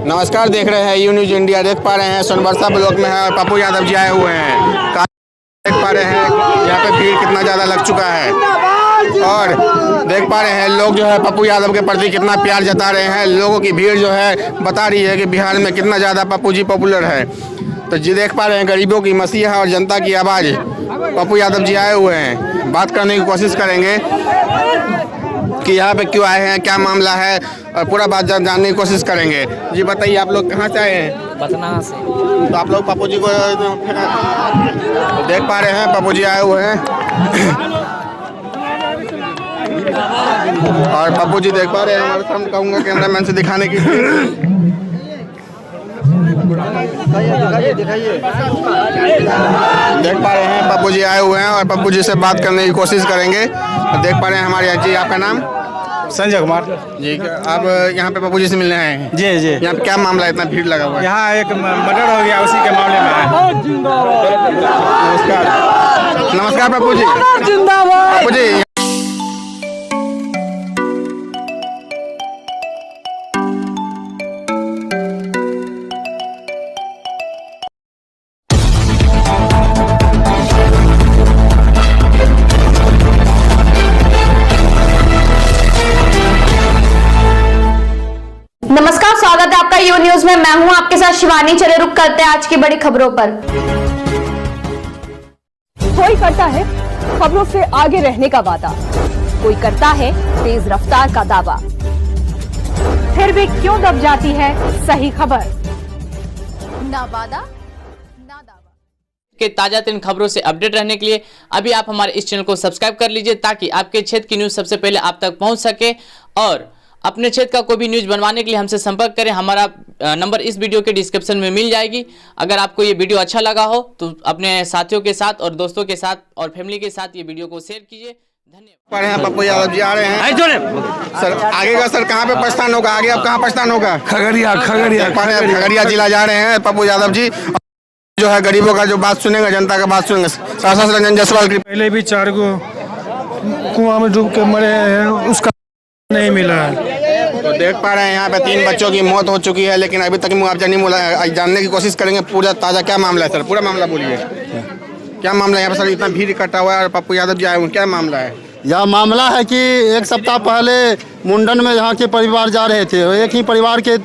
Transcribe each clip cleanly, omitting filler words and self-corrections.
नमस्कार, देख रहे हैं यू न्यूज इंडिया। देख पा रहे हैं सोनबरसा ब्लॉक में है और पप्पू यादव जी आए हुए हैं। देख पा रहे हैं यहाँ पे भीड़ कितना ज़्यादा लग चुका है और देख पा रहे हैं लोग जो है पप्पू यादव के प्रति कितना प्यार जता रहे हैं। लोगों की भीड़ जो है बता रही है कि बिहार में कितना ज़्यादा पप्पू जी पॉपुलर है। तो जी देख पा रहे हैं गरीबों की मसीहा और जनता की आवाज़ पप्पू यादव जी आए हुए हैं। बात करने की कोशिश करेंगे कि यहाँ पे क्यों आए हैं, क्या मामला है और पूरा बात जानने की कोशिश करेंगे। जी बताइए, आप लोग कहाँ से आए हैं? बतना से। तो आप लोग पप्पू जी को देख पा रहे हैं, पप्पू जी आए हुए हैं और पप्पू जी देख पा रहे हैं। हमारे सामने कहूँगा कैमरामैन से दिखाने की। देख पा रहे हैं पप्पू जी आए हुए हैं और पप्पू जी से बात करने की कोशिश करेंगे। देख पा रहे हैं हमारे जी, आपका नाम? संजय कुमार जी। आप यहाँ पे पप्पू जी से मिलने आए हैं? जी जी। यहाँ पे क्या मामला है, इतना भीड़ लगा हुआ है? यहाँ एक मर्डर हो गया, उसी के मामले में आए। नमस्कार, नमस्कार पप्पू जी। पप्पू जी नमस्कार, स्वागत है आपका यू न्यूज में। मैं हूं आपके साथ शिवानी। चले रुक करते हैं आज की बड़ी खबरों पर। कोई करता है खबरों से आगे रहने का वादा, कोई करता है तेज रफ्तार का दावा, फिर भी क्यों दब जाती है सही खबर? ना वादा ना दावा के ताजा तीन खबरों से अपडेट रहने के लिए अभी आप हमारे इस चैनल को सब्सक्राइब कर लीजिए ताकि आपके क्षेत्र की न्यूज सबसे पहले आप तक पहुंच सके। और अपने क्षेत्र का कोई भी न्यूज बनवाने के लिए हमसे संपर्क करें। हमारा नंबर इस वीडियो के डिस्क्रिप्शन में मिल जाएगी। अगर आपको ये वीडियो अच्छा लगा हो तो अपने साथियों के साथ और दोस्तों के साथ और फैमिली के साथ ये वीडियो को शेयर कीजिए। धन्यवाद। पप्पू यादव जी आ रहे हैं सर। आगे का सर कहाँ पे प्रस्थान होगा? आगे अब कहाँ प्रस्थान होगा? खगड़िया। खगड़िया जिला जा रहे हैं पप्पू यादव जी। जो है गरीबों का जो बात सुनेंगे, जनता का बात सुनेंगे। सांसद रंजन जायसवाल की पहले भी 4 को कुआं में डूब के मरे हैं, उसका नहीं मिला है। तो देख पा रहे हैं यहाँ पे 3 बच्चों की मौत हो चुकी है, लेकिन अभी तक मुआवजा नहीं मिला। जानने की कोशिश करेंगे पूरा ताजा क्या मामला है। सर पूरा मामला बोलिए, क्या मामला है यहाँ पे? सर इतना भीड़ इकट्ठा हुआ है और पप्पू यादव जी आए हुए, क्या मामला है? यह मामला है कि एक सप्ताह पहले मुंडन में यहाँ के परिवार जा रहे थे। एक ही परिवार के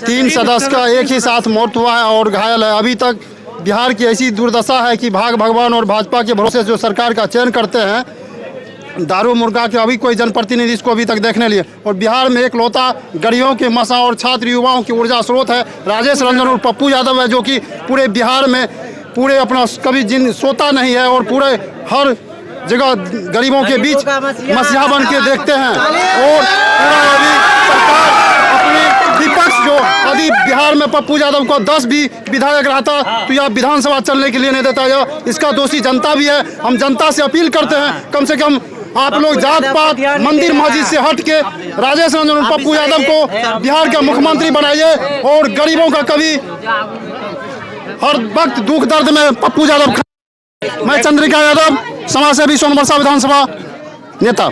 3 सदस्य का एक ही साथ मौत हुआ है और घायल है। अभी तक बिहार की ऐसी दुर्दशा है कि भाग भगवान और भाजपा के भरोसे जो सरकार का चयन करते हैं, दारू मुर्गा के अभी कोई जनप्रतिनिधि इसको अभी तक देखने लिए। और बिहार में एक लौता गरीबों के मसा और छात्र युवाओं की ऊर्जा स्रोत है राजेश रंजन और पप्पू यादव है, जो कि पूरे बिहार में पूरे अपना कभी जिन सोता नहीं है और पूरे हर जगह गरीबों के बीच मसीहा बन के देखते हैं। और पूरा अभी सरकार अपनी विपक्ष जो यदि बिहार में पप्पू यादव को 10 भी विधायक रहता तो यह विधानसभा चलने के लिए नहीं देता। यह इसका दोषी जनता भी है। हम जनता से अपील करते हैं, कम से कम आप लोग जात पात मंदिर मस्जिद से हट के राजेश रंजन और पप्पू यादव को बिहार का मुख्यमंत्री बनाइए और गरीबों का कभी हर वक्त दुख दर्द में पप्पू यादव। मैं चंद्रिका यादव, समाजसेवी, सोनबरसा विधानसभा नेता।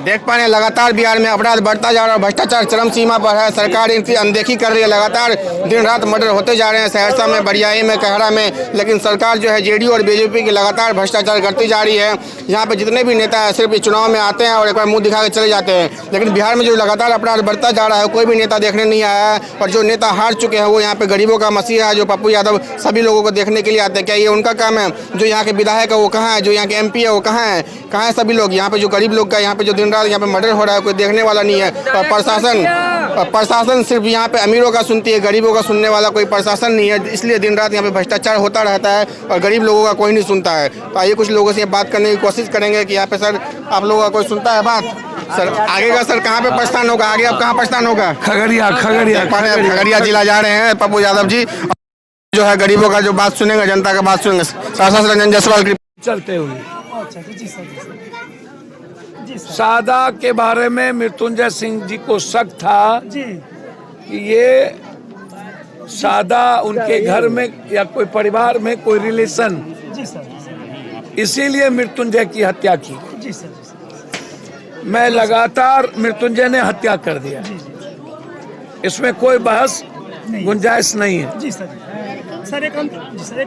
देख पा रहे हैं लगातार बिहार में अपराध बढ़ता जा रहा है, भ्रष्टाचार चरम सीमा पर है। सरकार इनकी अनदेखी कर रही है। लगातार दिन रात मर्डर होते जा रहे हैं सहरसा में, बरियाई में, कहरा में, लेकिन सरकार जो है जेडीयू और बीजेपी की लगातार भ्रष्टाचार करती जा रही है। यहाँ पे जितने भी नेता है सिर्फ चुनाव में आते हैं और एक बार मुंह दिखा के चले जाते हैं, लेकिन बिहार में जो लगातार अपराध बढ़ता जा रहा है कोई भी नेता देखने नहीं आया है। और जो नेता हार चुके हैं वो यहाँ पे गरीबों का मसीहा है, जो पप्पू यादव सभी लोगों को देखने के लिए आते हैं। क्या ये उनका काम है? जो यहाँ के विधायक है वो कहाँ है? जो यहाँ के MP है वो कहाँ है? कहाँ है सभी लोग? यहाँ पे जो गरीब लोग का यहाँ पे जो दिन रात यहाँ पे मर्डर हो रहा है कोई देखने वाला नहीं है। और प्रशासन सिर्फ यहाँ पे अमीरों का सुनती है, गरीबों का सुनने वाला कोई प्रशासन नहीं है। इसलिए दिन रात यहाँ पे भ्रष्टाचार होता रहता है और गरीब लोगों का कोई नहीं सुनता है। तो आइए कुछ लोगों से बात करने की कोशिश करेंगे कि यहाँ पे सर आप लोगों का कोई सुनता है बात? सर आगे का सर कहाँ पे प्रस्थान होगा? आगे अब कहाँ प्रस्थान होगा? खगड़िया जिला जा रहे हैं पप्पू यादव जी। जो है गरीबों का जो बात सुनेंगे, जनता का बात सुनेंगे। सांसद रंजन जायसवाल की चलते हुए सादा के बारे में मृत्युंजय सिंह जी को शक था कि ये सादा उनके घर में या कोई परिवार में कोई रिलेशन, इसीलिए मृत्युंजय की हत्या की। मैं लगातार मृत्युंजय ने हत्या कर दिया। इसमें कोई बहस गुंजाइश नहीं है। जी सर। सर एक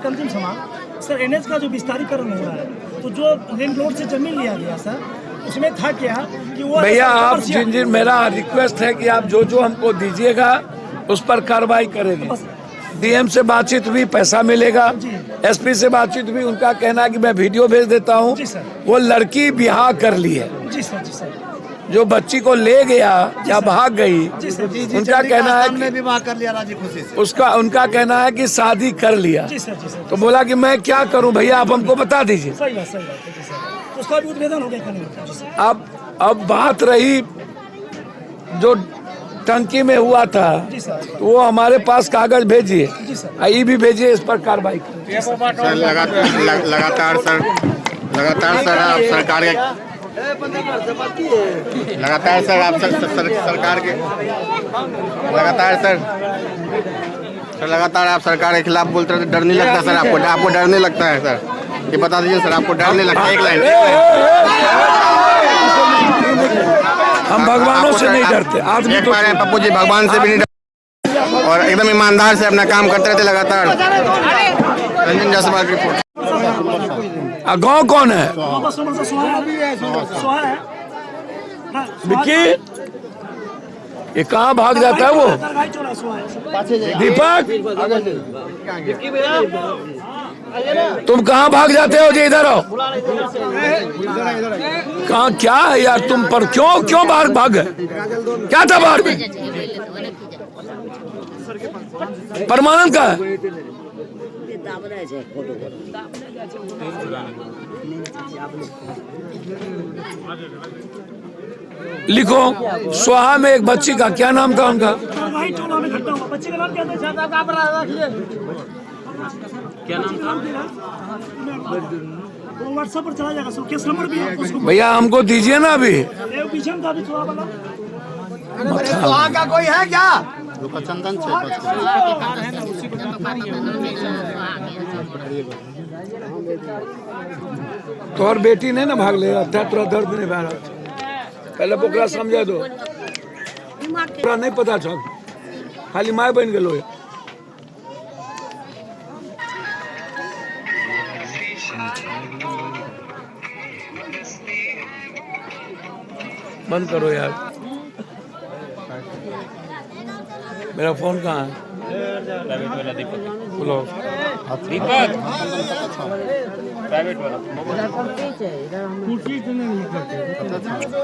अंतिम सवाल सर, एनएच का जो विस्तारीकरण हो रहा है तो जो लैंडलॉर्ड से जमीन लिया गया सर, उसमें था क्या कि वो भैया आप जिन मेरा रिक्वेस्ट है कि आप जो हमको दीजिएगा उस पर कार्रवाई करेंगे। डीएम से बातचीत हुई, पैसा मिलेगा। एसपी से बातचीत हुई, उनका कहना है कि मैं वीडियो भेज देता हूँ। वो लड़की बिहार कर ली है। जी सर, जी सर। जो बच्ची को ले गया या भाग गई, उनका कहना है कि विवाह कर लिया राजी खुशी से। उनका कहना है कि शादी कर लिया। जी सर, जी सर। तो बोला कि मैं क्या करूं भैया, आप हमको बता दीजिए। सही बात है जी सर। उसका भी उद्भेदन हो गया। अब बात रही जो टंकी में हुआ था, तो वो हमारे पास कागज भेजिए, ये भी भेजिए, इस पर कार्रवाई करें। सर लगातार सर आप सरकार के लगातार सर आप सरकार के लगातार आप सरकार के खिलाफ बोलते रहते, डर नहीं लगता सर आपको डर नहीं लगता है सर? ये बता दीजिए सर, आपको डर नहीं लगता? एक लाइन हम भगवानों से नहीं डरते। आदमी एक बार पप्पू जी भगवान से भी नहीं डरते और एकदम ईमानदार से अपना काम करते रहते लगातार। रंजन जायसवाल की रिपोर्ट। गाँव कौन है? विक्की, ये कहाँ भाग जाता है वो? दीपक, तुम कहाँ भाग जाते हो? जी इधर आओ। कहाँ क्या है यार तुम पर? क्यों बाहर भाग गए? क्या था बाहर में? परमानंद का लिखो। स्वाहा में एक बच्ची का क्या नाम था उनका? बच्चे का नाम क्या नाम था? व्हाट्सएप पर चला जाएगा सर, केस नंबर भी है उसको। भैया हमको दीजिए ना अभी। पीछे में था अभी थोड़ा वाला। वहाँ का कोई है क्या? चंदन तो और बेटी नहीं ना भाग लेगा, थोड़ा दर्द नहीं भाग। पहले पोखरा समझा दो, पूरा नहीं पता चल, खाली माय बन गए। बंद करो यार, मेरा फोन कहाँ है? बोलो दीपक, प्राइवेट वाला।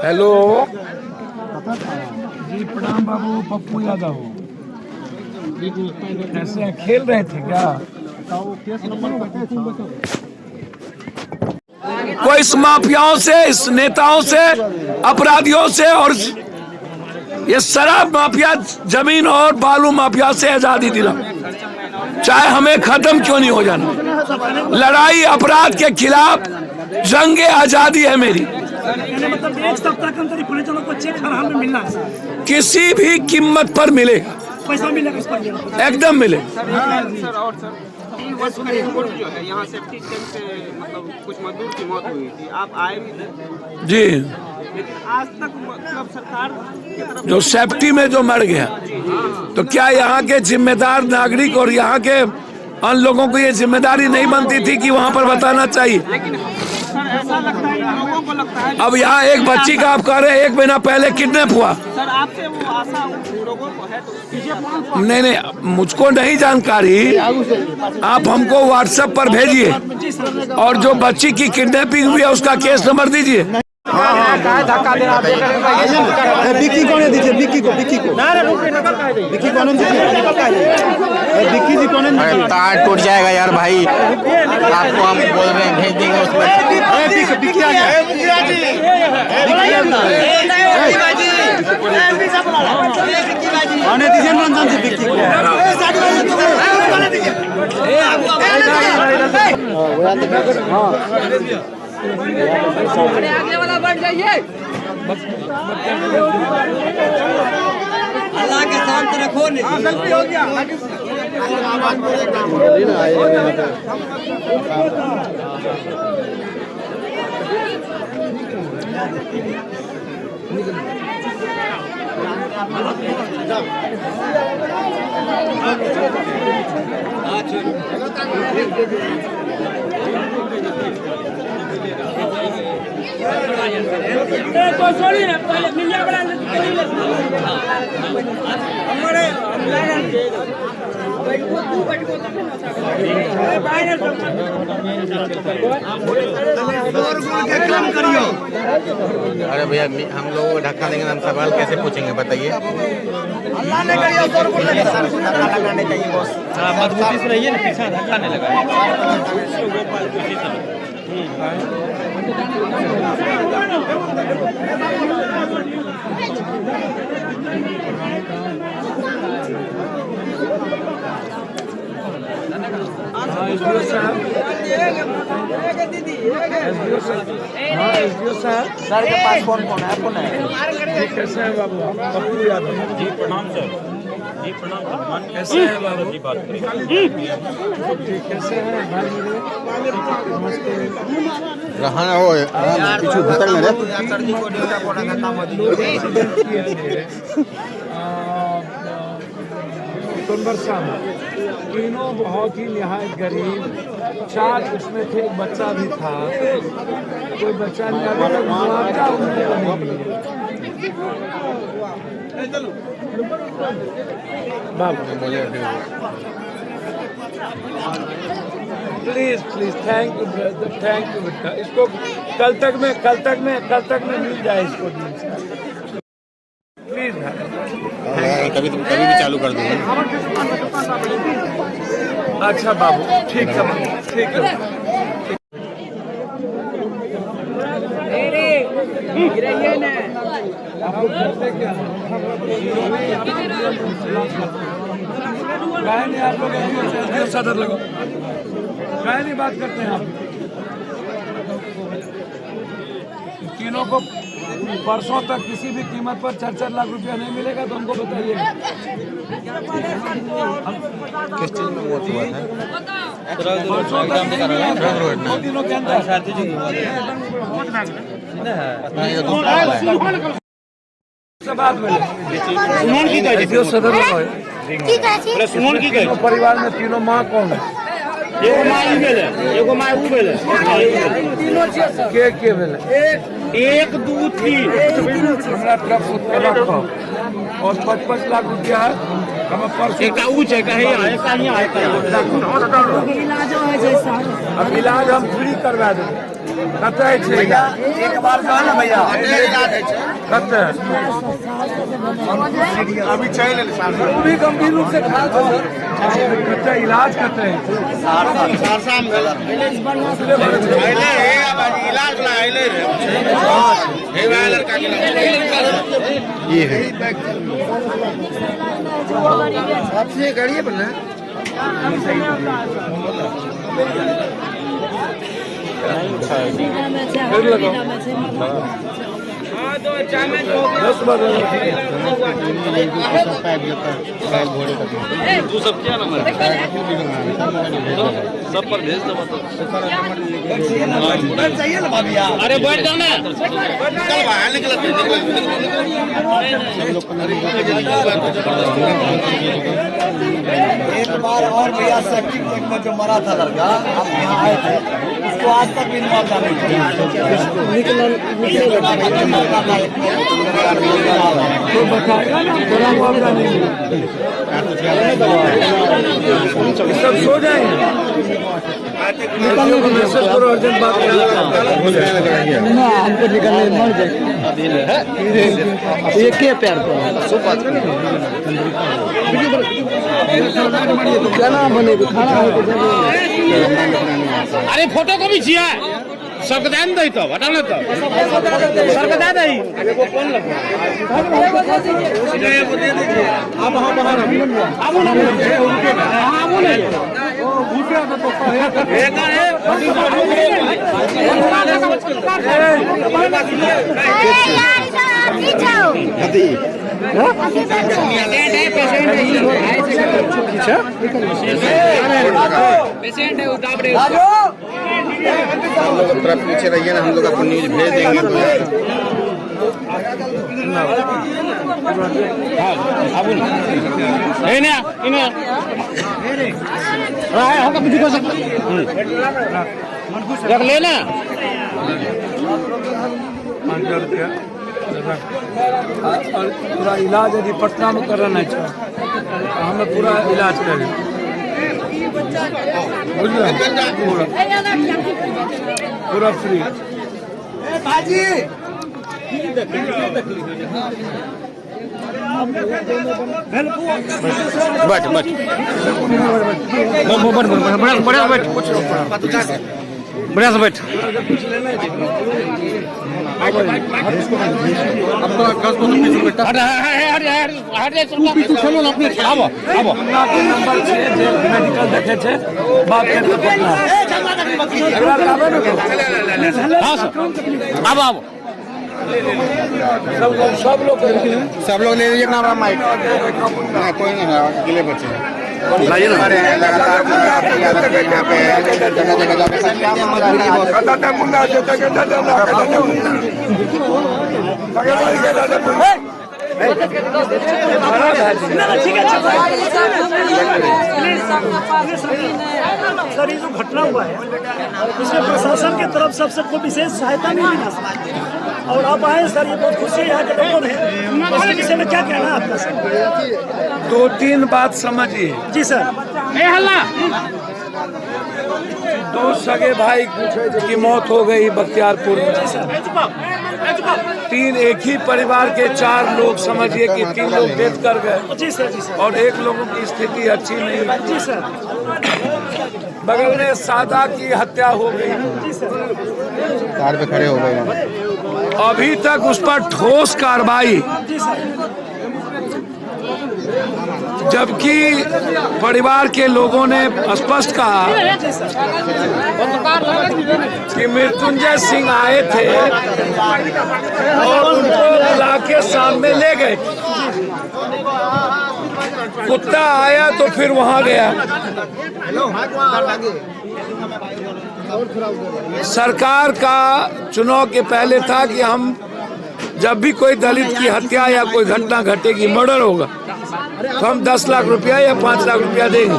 हेलो जी, प्रणाम बाबू, पप्पू यादव। कैसे खेल रहे थे क्या? कोई इस माफियाओं से, इस नेताओं से, अपराधियों से और ये शराब माफिया, जमीन और बालू माफिया से आजादी दिला, चाहे हमें खत्म क्यों नहीं हो जाना। लड़ाई अपराध के खिलाफ जंग आजादी है मेरी। मतलब एक सप्ताह के अंदर पुलिस वालों को चेक हर हाल में मिलना है, किसी भी कीमत पर मिलेगा, पैसा मिलेगा इस पर, एकदम मिलेगा। सर और सर, 3 वर्ष का रिपोर्ट जो है यहाँ सेफ्टी टैंक से मतलब कुछ मजदूर की मौत हुई थी, आप आए भी थे जी, लेकिन आज तक मतलब सरकार की तरफ जो सेफ्टी में जो मर गया, तो क्या यहाँ के जिम्मेदार नागरिक और यहाँ के अन्य लोगों को ये जिम्मेदारी नहीं बनती थी कि वहाँ पर बताना चाहिए? लेकिन सर ऐसा लगता है, लोगों को लगता है। अब यहाँ एक बच्ची का आप कह रहे हैं 1 महीना पहले किडनैप हुआ। सर आपसे वो आशा लोगों को है तो नहीं, मुझको नहीं जानकारी, आप हमको व्हाट्सएप पर भेजिए और जो बच्ची की किडनैपिंग हुई है उसका केस नंबर दीजिए। विक्की कौन है? दीजिए विक्की को। विक्की कौन है? विक्की जी कौन है? तार टूट जाएगा यार भाई, आपको हम बोल रहे हैं भेज देंगे उसमें। विक्की आ गया। दीजिए रंजन जी विक्की को। आगे वाला बढ़ जाइए। अल्लाह के शांत रखो। गलती हो गया। अरे भैया हम लोगों को धक्का देंगे, हम सवाल कैसे पूछेंगे बताइए। मजबूती से रहिए ना, पीछे धक्का नहीं लगाए। सर के पास कौन कौन है? आपको नहीं कैसे है बाबू? पप्पू यादव जी, प्रणाम सर। जी प्रणाम। कैसे है बाबू? जी बात कैसे है भाई? नमस्ते। रहना हो पीछे भीतर में रे। तीनों बहुत ही निहायत गरीब, 4 उसमें थे, एक बच्चा भी था। कोई बच्चा नहीं अभी तक मुआवजा उनको नहीं मिला। Please please, thank you brother, thank you बेटा। इसको कल तक में मिल जाए इसको प्लीज। कभी भी चालू कर दूंगा। अच्छा बाबू, ठीक है, ठीक है। आप लोग सदर लगो, काहे नहीं बात करते हैं आप? तीनों को परसों तक किसी भी कीमत पर 4-4 लाख रुपया नहीं मिलेगा तो हमको बताइए। किस चीज में मौत हुआ था? परसों तक नहीं मिलेगा, 2 दिनों के अंदर। बात तीनों परिवार में तीनों माँ कौन है? एगो माँ ई भेले, एगो माँ ऊ भेले, के भेले? 1 2 3 हमरा तरफ से रखो और 55 लाख रुपया हम परसों एक ऊ है कहीं आए कहीं आए अब इलाज हम फ्री करवा देंगे। कते छै एक बार कहा ना भैया कते अभी चल भी गंभीर रूप से खराब हो कते इलाज करते हैं सारसा में इलाज ला आइले हे वाला लड़का के ये है सबसे गरीब ना तू सब क्या नंबर सब पर भेज दो चाहिए ना भाभी। अरे बैठ जाओ ना, चल बाहर निकल। एक बार और भैया सेप्टिक टैंक में जो मरा था लड़का, आप यहाँ आए थे, उसको आज तक भी मुआवजा नहीं सब सो जाए। हमको निकलने मर जाए एक पैर पर क्या नाम बने खाना है। अरे फोटो को भी चाहिए सरकदान दे तो हटा ना तो सरकदा दे कौन लगा आप वहां बाहर आप ना आप ना ओ भूखे तो पेशेंट है उतावड़े हम लोग थोड़ा पीछे रहिए ना, हम लोग आपको न्यूज भेज देंगे। लेना और पूरा इलाज यदि पटना में कराना चाहिए हमें पूरा इलाज करें पूरा फ्री। बैठ बैठ बढ़िया से बैठ मेडिकल देखे थे बात सब लोग ले लीजिए अपना माइक। कोई नहीं अकेले बच्चे सर ये जो घटना हुआ है इसमें प्रशासन की तरफ से सबको विशेष सहायता नहीं मिला और आप आए सर ये बहुत खुशी यहाँ के लोगों ने इसके विषय में क्या कहना है आपका सर? 2-3 बात समझिए। जी सर। दो सगे भाई की मौत हो गई बख्तियारपुर में। 3 एक ही परिवार के 4 लोग समझिए कि 3 लोग डेथ कर गए। जी सर। जी सर। और 1 लोगों की स्थिति अच्छी नहीं है। जी सर। बगल में सादा की हत्या हो गई। जी सर। कार पे खड़े हो गए। अभी तक उस पर ठोस कार्रवाई, जी सर। जबकि परिवार के लोगों ने स्पष्ट कहा कि मृत्युंजय सिंह आए थे और उनको बुला के सामने ले गए। कुत्ता आया तो फिर वहां गया। सरकार का चुनाव के पहले था कि हम जब भी कोई दलित की हत्या या कोई घटना घटेगी, मर्डर होगा, तो हम 10 लाख रुपया या 5 लाख रुपया देंगे।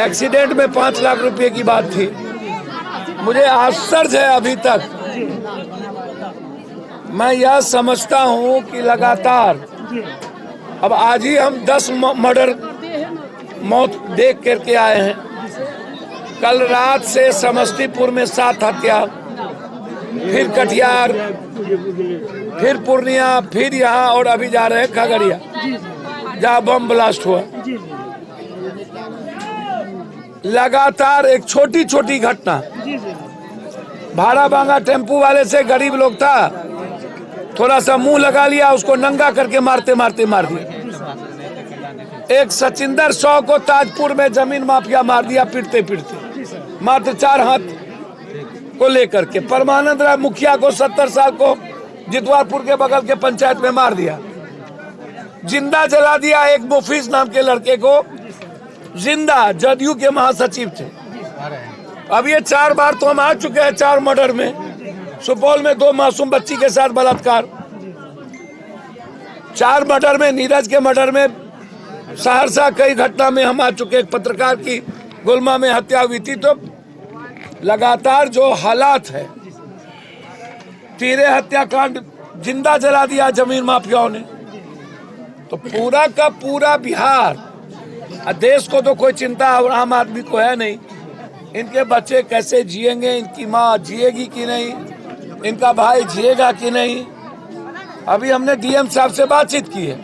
एक्सीडेंट में 5 लाख रुपए की बात थी। मुझे आश्चर्य है अभी तक। मैं यह समझता हूं कि लगातार अब आज ही हम 10 मर्डर मौत देख करके आए हैं। कल रात से समस्तीपुर में 7 हत्या, फिर कटिहार, फिर पूर्णिया, फिर यहाँ और अभी जा रहे हैं खगड़िया जहाँ बम ब्लास्ट हुआ। लगातार एक छोटी छोटी घटना। भाड़ा मांगा टेम्पू वाले से, गरीब लोग था, थोड़ा सा मुंह लगा लिया, उसको नंगा करके मारते मारते मार दिया। एक सचिंदर 100 को ताजपुर में जमीन माफिया मार दिया पीटते पीटते, मात्र 4 हाथ को लेकर के। परमानंद राय मुखिया को 70 साल को जितवारपुर के बगल के पंचायत में मार दिया। जिंदा जला दिया एक मुफीज नाम के लड़के को, जिंदा, जदयू के महासचिव थे। अब ये 4 बार तो हम आ चुके हैं 4 मर्डर में। सुपौल में 2 मासूम बच्ची के साथ बलात्कार, 4 मर्डर में, नीरज के मर्डर में, सहरसा कई घटना में हम आ चुके। एक पत्रकार की गुलमा में हत्या हुई थी। तो लगातार जो हालात है, 13 हत्याकांड, जिंदा जला दिया जमीन माफियाओं ने, तो पूरा का पूरा बिहार, देश को तो कोई चिंता आम आदमी को है नहीं। इनके बच्चे कैसे जिएंगे, इनकी माँ जिएगी कि नहीं, इनका भाई जिएगा कि नहीं। अभी हमने डीएम साहब से बातचीत की है।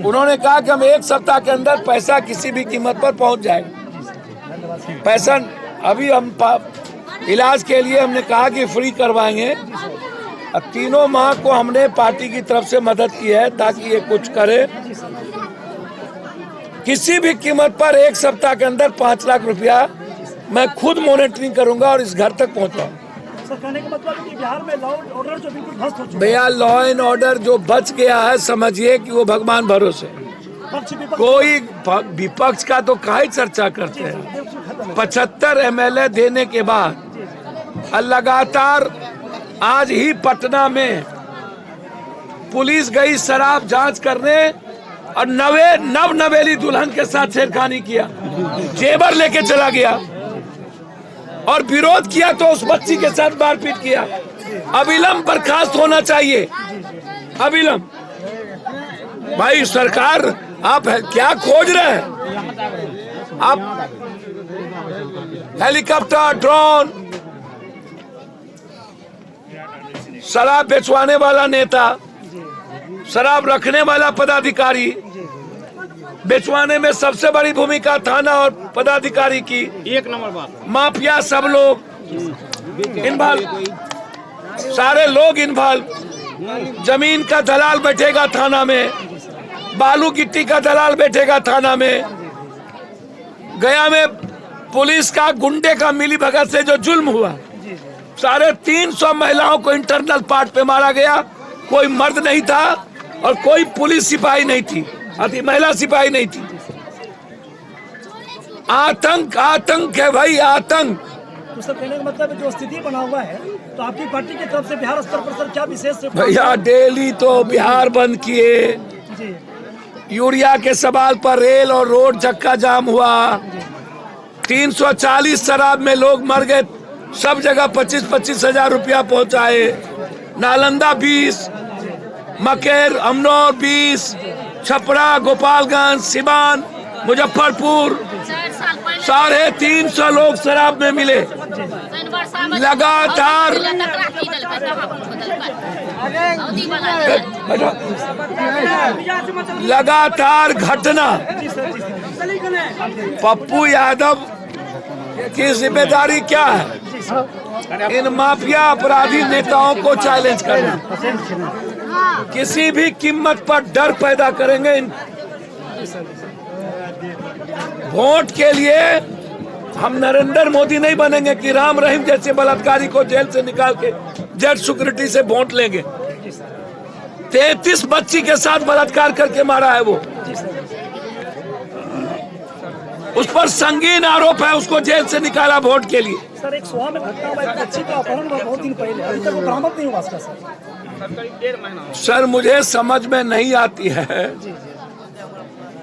उन्होंने कहा कि हम 1 सप्ताह के अंदर पैसा किसी भी कीमत पर पहुंच जाएगा। पैसा अभी हम इलाज के लिए हमने कहा कि फ्री करवाएंगे। अब 3 माह को हमने पार्टी की तरफ से मदद की है ताकि ये कुछ करे। किसी भी कीमत पर 1 सप्ताह के अंदर 5 लाख रुपया मैं खुद मॉनिटरिंग करूंगा और इस घर तक पहुंचाऊंगा। कहने का मतलब कि बिहार में लॉ एंड ऑर्डर जो बिल्कुल ध्वस्त हो चुका है। भैया, लॉ एंड ऑर्डर जो बच गया है, समझिए कि वो भगवान भरोसे। कोई विपक्ष का तो काहे चर्चा करते हैं। 75 MLA देने के बाद लगातार आज ही पटना में पुलिस गई शराब जांच करने और नव नवेली दुल्हन के साथ छेड़खानी किया, जेवर लेके चला गया और विरोध किया तो उस बच्ची के साथ मारपीट किया। अविलंब बर्खास्त होना चाहिए, अविलंब। भाई सरकार आप क्या खोज रहे हैं? आप हेलीकॉप्टर, ड्रोन, शराब बेचवाने वाला नेता, शराब रखने वाला पदाधिकारी, बेचवाने में सबसे बड़ी भूमिका थाना और पदाधिकारी की, 1 नंबर बात। माफिया सब लोग इन्वॉल्व, सारे लोग इन्वॉल्व। जमीन का दलाल बैठेगा थाना में, बालू गिट्टी का दलाल बैठेगा थाना में। गया में पुलिस का गुंडे का मिलीभगत से जो जुल्म हुआ, 350 महिलाओं को इंटरनल पार्ट पे मारा गया। कोई मर्द नहीं था और कोई पुलिस सिपाही नहीं थी, महिला सिपाही नहीं थी। आतंक, आतंक है भाई, आतंक। तो सर कहने का मतलब जो स्थिति बना हुआ है, तो आपकी पार्टी की तरफ से बिहार स्तर पर सर क्या विशेष भैया डेली तो बिहार बंद किए, यूरिया के सवाल पर रेल और रोड चक्का जाम हुआ, 340 शराब में लोग मर गए, सब जगह 25-25 हजार रुपया पहुंचाए। नालंदा 20, मकेर, अमनौर 20, छपरा, गोपालगंज, सिवान, मुजफ्फरपुर 350 लोग शराब में मिले। लगातार घटना। पप्पू यादव की जिम्मेदारी क्या है? इन माफिया अपराधी नेताओं को चैलेंज करना, किसी भी कीमत पर डर पैदा करेंगे। वोट के लिए हम नरेंद्र मोदी नहीं बनेंगे कि राम रहीम जैसे बलात्कारी को जेल से निकाल के जेड सिक्योरिटी से वोट लेंगे। 33 बच्ची के साथ बलात्कार करके मारा है वो, उस पर संगीन आरोप है, उसको जेल से निकाला वोट के लिए। सर एक सुहा में घटना हुआ, बच्ची का अपहरण हुआ बहुत दिन पहले, अभी तक बरामद नहीं हुआ सर। सर मुझे समझ में नहीं आती है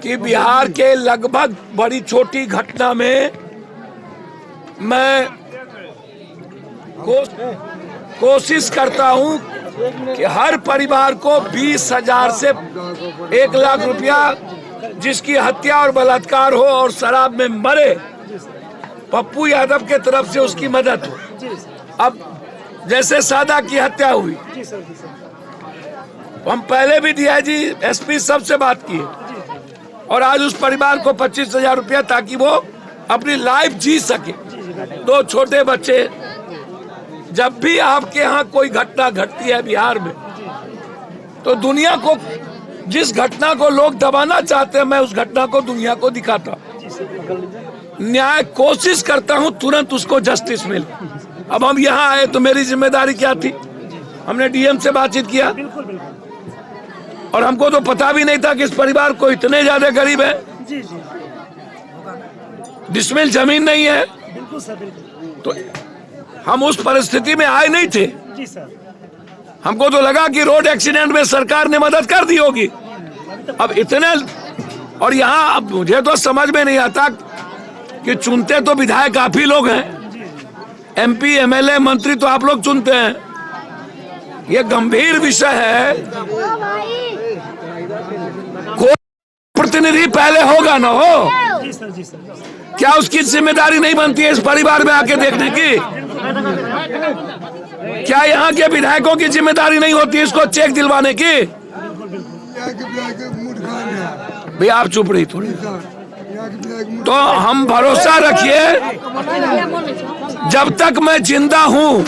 कि बिहार के लगभग बड़ी छोटी घटना में मैं कोशिश करता हूं कि हर परिवार को 20,000 से 1 लाख रुपया, जिसकी हत्या और बलात्कार हो और शराब में मरे, पप्पू यादव के तरफ से उसकी मदद हो। अब जैसे सादा की हत्या हुई, हम पहले भी डीआईजी, एसपी सबसे बात की और आज उस परिवार को 25,000 रुपया, ताकि वो अपनी लाइफ जी सके। 2 छोटे बच्चे। जब भी आपके यहाँ कोई घटना घटती है बिहार में, तो दुनिया को, जिस घटना को लोग दबाना चाहते हैं, मैं उस घटना को दुनिया को दिखाता हूँ, न्याय कोशिश करता हूँ, तुरंत उसको जस्टिस मिले। अब हम यहाँ आए तो मेरी जिम्मेदारी क्या थी? हमने डीएम से बातचीत किया और हमको तो पता भी नहीं था कि इस परिवार को इतने ज्यादा गरीब है, डिसमिल जमीन नहीं है। तो हम उस परिस्थिति में आए नहीं थे। हमको तो लगा कि रोड एक्सीडेंट में सरकार ने मदद कर दी होगी। अब इतने, और यहाँ अब मुझे तो समझ में नहीं आता कि चुनते तो विधायक काफी लोग हैं, एमपी, एमएलए, मंत्री तो आप लोग चुनते हैं। ये गंभीर विषय है। कोई प्रतिनिधि पहले होगा ना हो, क्या उसकी जिम्मेदारी नहीं बनती है इस परिवार में आके देखने की? क्या यहाँ के विधायकों की जिम्मेदारी नहीं होती इसको चेक दिलवाने की? भैया आप चुप रही थोड़ी। तो हम भरोसा रखिए, जब तक मैं जिंदा हूँ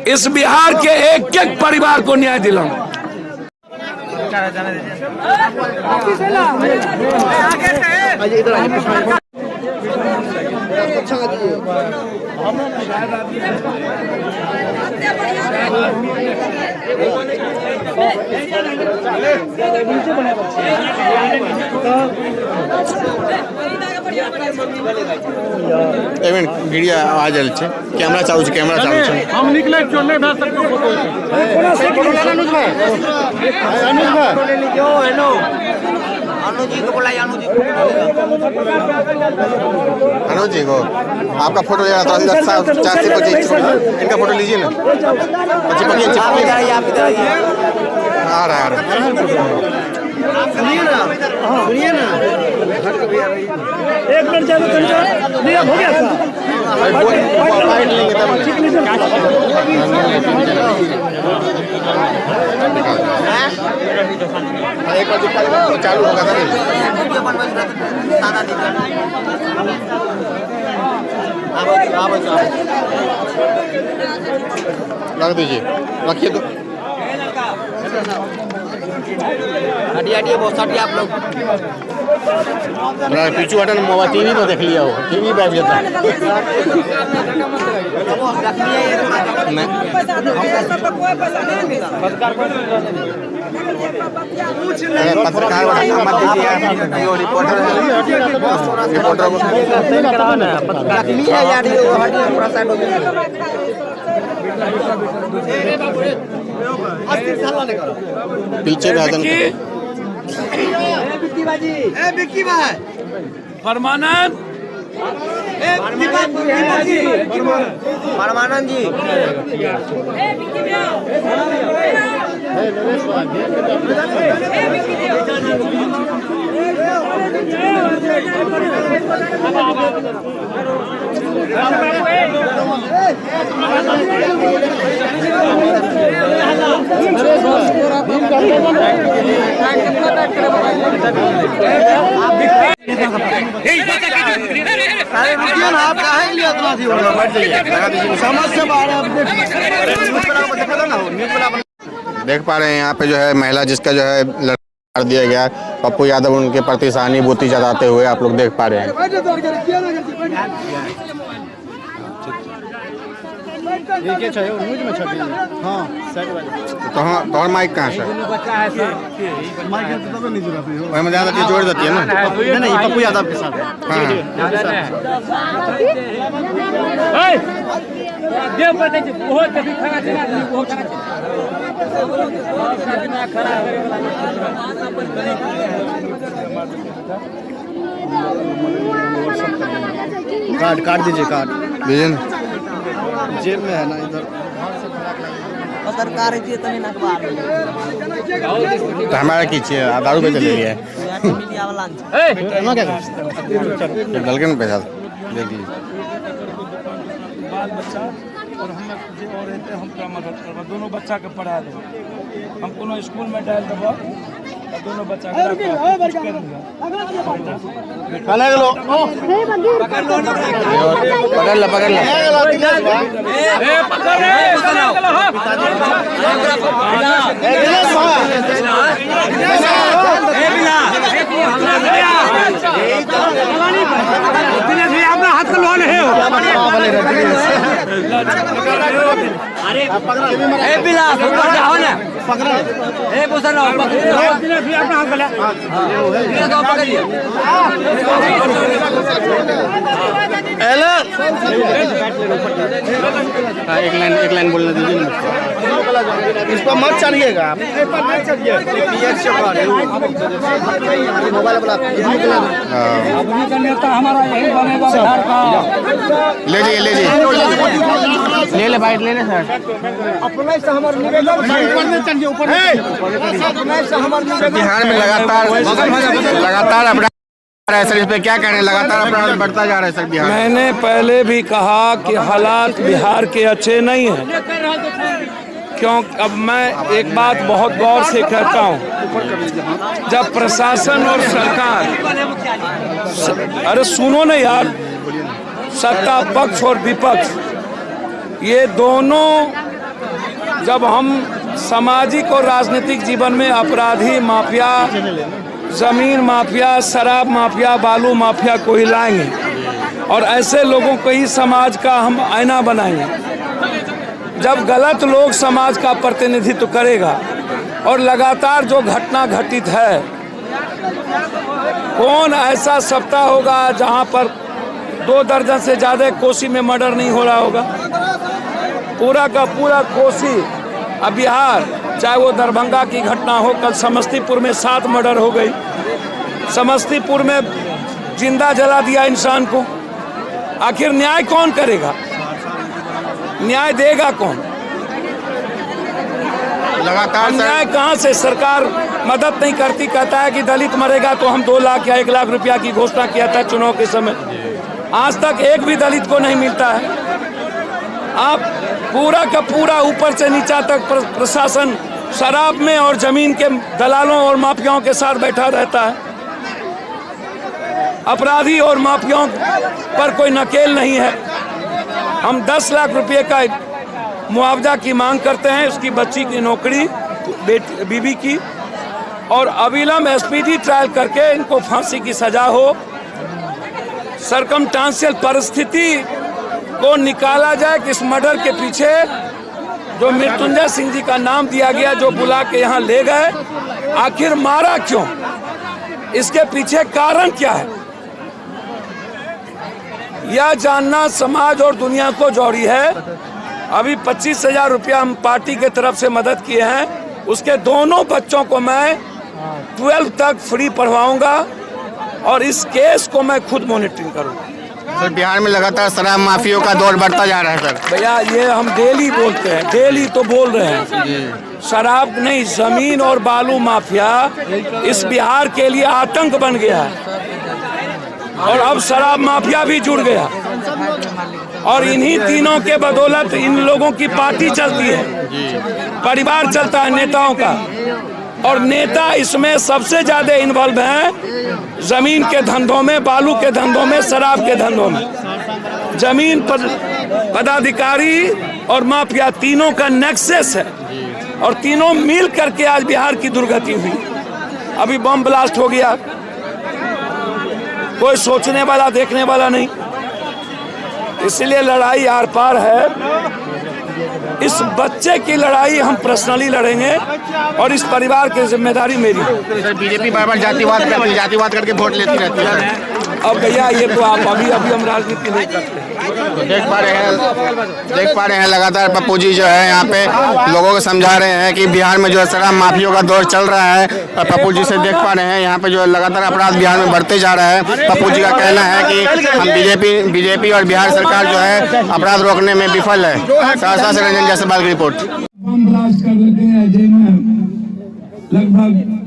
इस बिहार के एक एक परिवार को न्याय दिलाऊंगा। एक मिनट मीडिया आवाज आयल छै, कैमरा चालू छै, कैमरा चालू छै। हम निकले क्यों नहीं भेज सकते फोटो? अनुज जी को आपका फोटो लेना था, 425 इनका फोटो लीजिए ना। आ रहा है सुनिए ना एक मिनट चालू करना नियम हो गया एक बार चालू होगा था रख दीजिए, रखिए तो हटिए बहुत हटिए आप लोग। पीछू हटन मोबाइल टीवी तो देख लिया हो, टीवी बैठ जाता है। पत्रकार मत दीजिए, रिपोर्टर पीछे परमानंद परमानंद जी आप कहाँ लिया समझ से बाहर देख पा रहे हैं यहाँ पे जो है महिला जिसका जो है लड़का दिया गया, पप्पू यादव उनके प्रति सहानुभूति जताते हुए आप लोग देख पा रहे हैं। तो माइक कहाँ से जोड़ देती है ना? नहीं पप्पू यादव के साथ कार्ड दीजिए, कार्ड दीजिए ना, जेब में है ना इधर। सरकार तो हमारा कीजिए, दारू पे चले गया गलगन पैसा दे दीजिए। बाल बच्चा और हम और रहते हम क्या मदद करवा, दोनों बच्चा के पढ़ा दो, हम कोनो स्कूल में डाल देबो, दोनों बच्चा के पकड़ ला अपना हाथ का लोन है अरे बिलास जाओ ना पकड़ो अपना हाथ पकड़िए। हेलो, एक लाइन बोलने दीजिए ना, इस पर मत चढ़िएगा आप, मोबाइल हमारा यही बनेगा बिहार का। ले ले भाई, ले ले सर। बिहार में लगातार अपराध है सर, इस पे क्या कहने, लगातार अपराध बढ़ता जा रहा है सर बिहार। मैंने पहले भी कहा कि हालात बिहार के अच्छे नहीं हैं, क्यों? अब मैं एक बात बहुत गौर से कहता हूँ, जब प्रशासन और सरकार, अरे सुनो ना यार, सत्ता पक्ष और विपक्ष ये दोनों, जब हम सामाजिक और राजनीतिक जीवन में अपराधी, माफिया, जमीन माफिया, शराब माफिया, बालू माफिया को हिलाएंगे और ऐसे लोगों को ही समाज का हम आईना बनाएंगे। जब गलत लोग समाज का प्रतिनिधित्व करेगा और लगातार जो घटना घटित है, कौन ऐसा सप्ताह होगा जहां पर 2 दर्जन से ज़्यादा कोसी में मर्डर नहीं हो रहा होगा? पूरा का पूरा कोसी, अब बिहार, चाहे वो दरभंगा की घटना हो, कल समस्तीपुर में 7 मर्डर हो गई, समस्तीपुर में जिंदा जला दिया इंसान को। आखिर न्याय कौन करेगा? न्याय देगा कौन? लगातार न्याय कहाँ से? सरकार मदद नहीं करती, कहता है कि दलित मरेगा तो हम 2 लाख या 1 लाख रुपया की घोषणा किया था चुनाव के समय। आज तक एक भी दलित को नहीं मिलता है। आप पूरा का पूरा ऊपर से नीचा तक प्रशासन शराब में और जमीन के दलालों और माफियाओं के साथ बैठा रहता है। अपराधी और माफियाओं पर कोई नकेल नहीं है। हम 10 लाख रुपए का मुआवजा की मांग करते हैं, उसकी बच्ची की नौकरी, बीबी की, और अविलंब एसपीडी ट्रायल करके इनको फांसी की सजा हो। सरकमस्टांशियल परिस्थिति को निकाला जाए कि इस मर्डर के पीछे जो मृत्युंजय सिंह जी का नाम दिया गया, जो बुला के यहाँ ले गए, आखिर मारा क्यों? इसके पीछे कारण क्या है? यह जानना समाज और दुनिया को जरूरी है। अभी 25,000 रुपया हम पार्टी के तरफ से मदद किए हैं, उसके दोनों बच्चों को मैं 12 तक फ्री पढ़वाऊंगा और इस केस को मैं खुद मॉनिटरिंग करूंगा। सर, बिहार में लगातार शराब माफियों का दौर बढ़ता जा रहा है सर। भैया ये हम डेली बोलते हैं, डेली तो बोल रहे हैं। शराब नहीं, जमीन और बालू माफिया इस बिहार के लिए आतंक बन गया है और अब शराब माफिया भी जुड़ गया और इन्हीं तीनों के बदौलत इन लोगों की पार्टी चलती है, परिवार चलता है नेताओं का, और नेता इसमें सबसे ज्यादा इन्वॉल्व हैं जमीन के धंधों में, बालू के धंधों में, शराब के धंधों में। जमीन पर पदाधिकारी और माफिया तीनों का नेक्सस है और तीनों मिल करके आज बिहार की दुर्गति हुई। अभी बम ब्लास्ट हो गया, कोई सोचने वाला देखने वाला नहीं, इसलिए लड़ाई आर पार है। इस बच्चे की लड़ाई हम पर्सनली लड़ेंगे और इस परिवार की जिम्मेदारी मेरी है। बीजेपी बार-बार जातिवाद करती है, जातिवाद करके वोट लेती रहती है। अब भैया ये तो आप अभी हम राजनीति नहीं करते। तो देख पा रहे हैं लगातार पप्पू जी जो है यहाँ पे लोगों को समझा रहे हैं कि बिहार में जो शराब माफियों का दौर चल रहा है। और पप्पू जी से देख पा रहे हैं यहाँ पे जो लगातार अपराध बिहार में बढ़ते जा रहा है। पप्पू जी का कहना है कि हम बीजेपी और बिहार सरकार जो है अपराध रोकने में विफल है। सहरसा से रंजन जायसवाल की रिपोर्ट। बम ब्लास्ट कर देते हैं जेल में, लगभग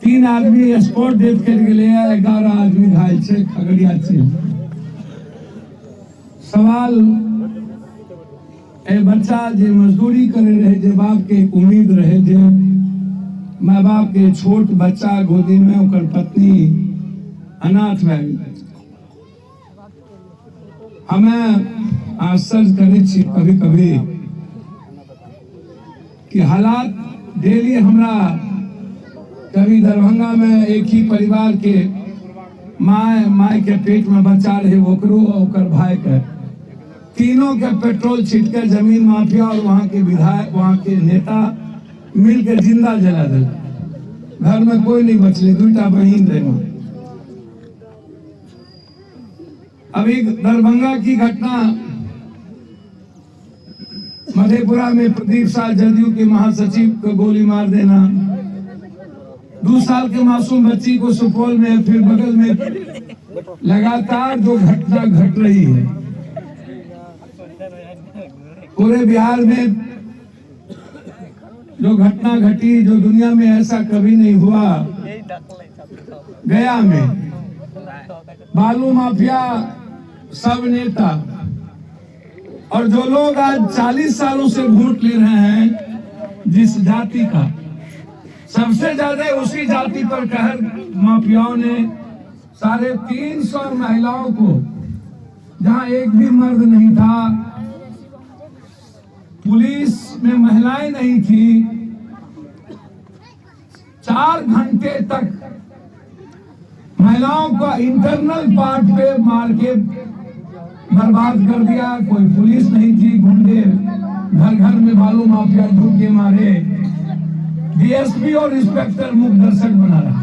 3 आदमी स्पॉट डेथ कर गए, 11 आदमी घायल से खगड़िया से। सवाल ए बच्चा जे मजदूरी करे रहे, जे बाप के उम्मीद रहे, जे माँ बाप के छोट बच्चा गोदी में, ओकर पत्नी अनाथ भए गेल। हमें आश्चर्य करे छी कभी कभी कि हालात डेली हमरा, कभी दरभंगा में एक ही परिवार के माय के पेट में बच्चा रहे, ओकरो ओकर भाई के, तीनों के पेट्रोल छीट के जमीन माफिया और वहां के विधायक, वहां के नेता मिलकर जिंदा जला दिला। घर में कोई नहीं बचले, 2टा बहन रहे। अभी दरभंगा की घटना, मधेपुरा में प्रदीप साल जदयू के महासचिव को गोली मार देना, 2 साल के मासूम बच्ची को सुपौल में, फिर बगल में, लगातार जो घटना घट रही है पूरे बिहार में, जो घटना घटी, जो दुनिया में ऐसा कभी नहीं हुआ। गया में बालू माफिया, सब नेता और जो लोग आज 40 सालों से वोट ले रहे हैं, जिस जाति का, सबसे ज्यादा उसी जाति पर कहर माफियाओं ने 350 महिलाओं को, जहां एक भी मर्द नहीं था, पुलिस में महिलाएं नहीं थी, 4 घंटे तक महिलाओं का इंटरनल पार्ट पे मार के बर्बाद कर दिया। कोई पुलिस नहीं थी, गुंडे घर घर में बालू माफिया धूके मारे, डीएसपी और इंस्पेक्टर मुख दर्शक बना रहा।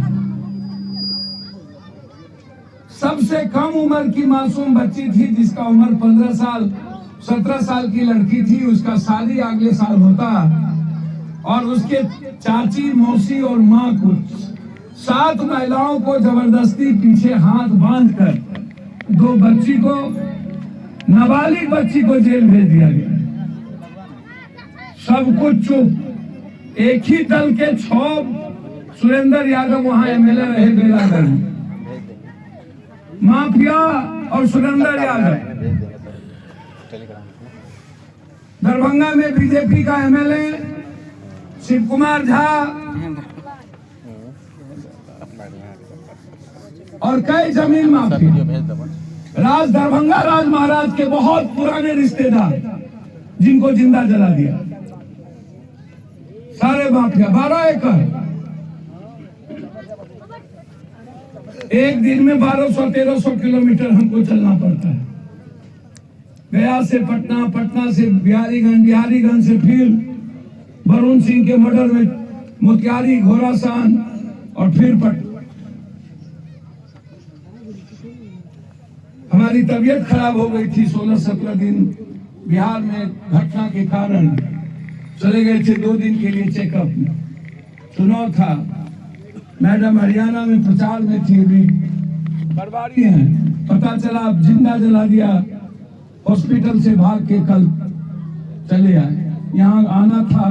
सबसे कम उम्र की मासूम बच्ची थी जिसका उम्र 15 साल 17 साल की लड़की थी, उसका शादी अगले साल होता और उसके चाची, मौसी और माँ को 7 महिलाओं को जबरदस्ती पीछे हाथ बांधकर 2 बच्ची को, नाबालिग बच्ची को जेल भेज दिया गया। सब कुछ चुप। एक ही दल के 6 सुरेंद्र यादव वहां एमएलए रहे बेलागढ़ में, माफिया और सुरेंद्र यादव। दरभंगा में बीजेपी का एमएलए शिव कुमार झा और कई जमीन माफिया, दरभंगा राज महाराज के बहुत पुराने रिश्तेदार जिनको जिंदा जला दिया, सारे माफिया। 12 एकड़ एक दिन में 1200-1300 किलोमीटर हमको चलना पड़ता है। गया से पटना, पटना से बिहारीगंज, बिहारीगंज से फिर वरुण सिंह के मर्डर में मोतिहारी, घोड़ासान और फिर पटना। हमारी तबीयत खराब हो गई थी 16-17 दिन बिहार में घटना के कारण। चले गए थे 2 दिन के लिए चेकअप में। चुनाव था, मैडम हरियाणा में प्रचार में थी, अभी बर्बादी है। पता चला जिंदा जला दिया, हॉस्पिटल से भाग के कल चले आए। यहाँ आना था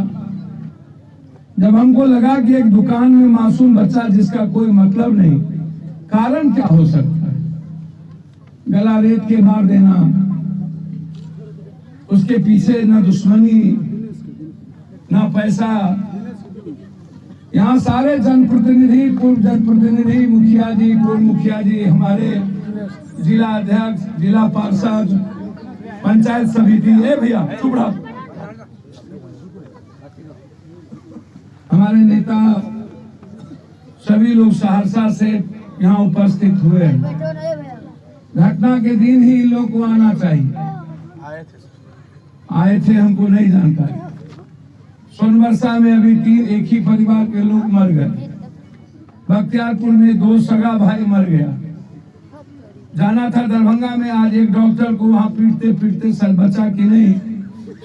जब हमको लगा कि एक दुकान में मासूम बच्चा जिसका कोई मतलब नहीं, कारण क्या हो सकता है, गला रेत के मार देना, उसके पीछे न दुश्मनी न पैसा। यहाँ सारे जनप्रतिनिधि, पूर्व जनप्रतिनिधि, मुखिया जी, पूर्व मुखिया जी, हमारे जिला अध्यक्ष, जिला पार्षद, पंचायत समिति, भैया चुप रहो, हमारे नेता सभी लोग सहरसा से यहाँ उपस्थित हुए। घटना के दिन ही इन लोग को आना चाहिए, आए थे, हमको नहीं जानकारी। सोनबरसा में अभी एक ही परिवार के लोग मर गए। बख्तियारपुर में 2 सगा भाई मर गया। जाना था दरभंगा में, आज एक डॉक्टर को वहां पीटते पीटते सर बचा कि नहीं,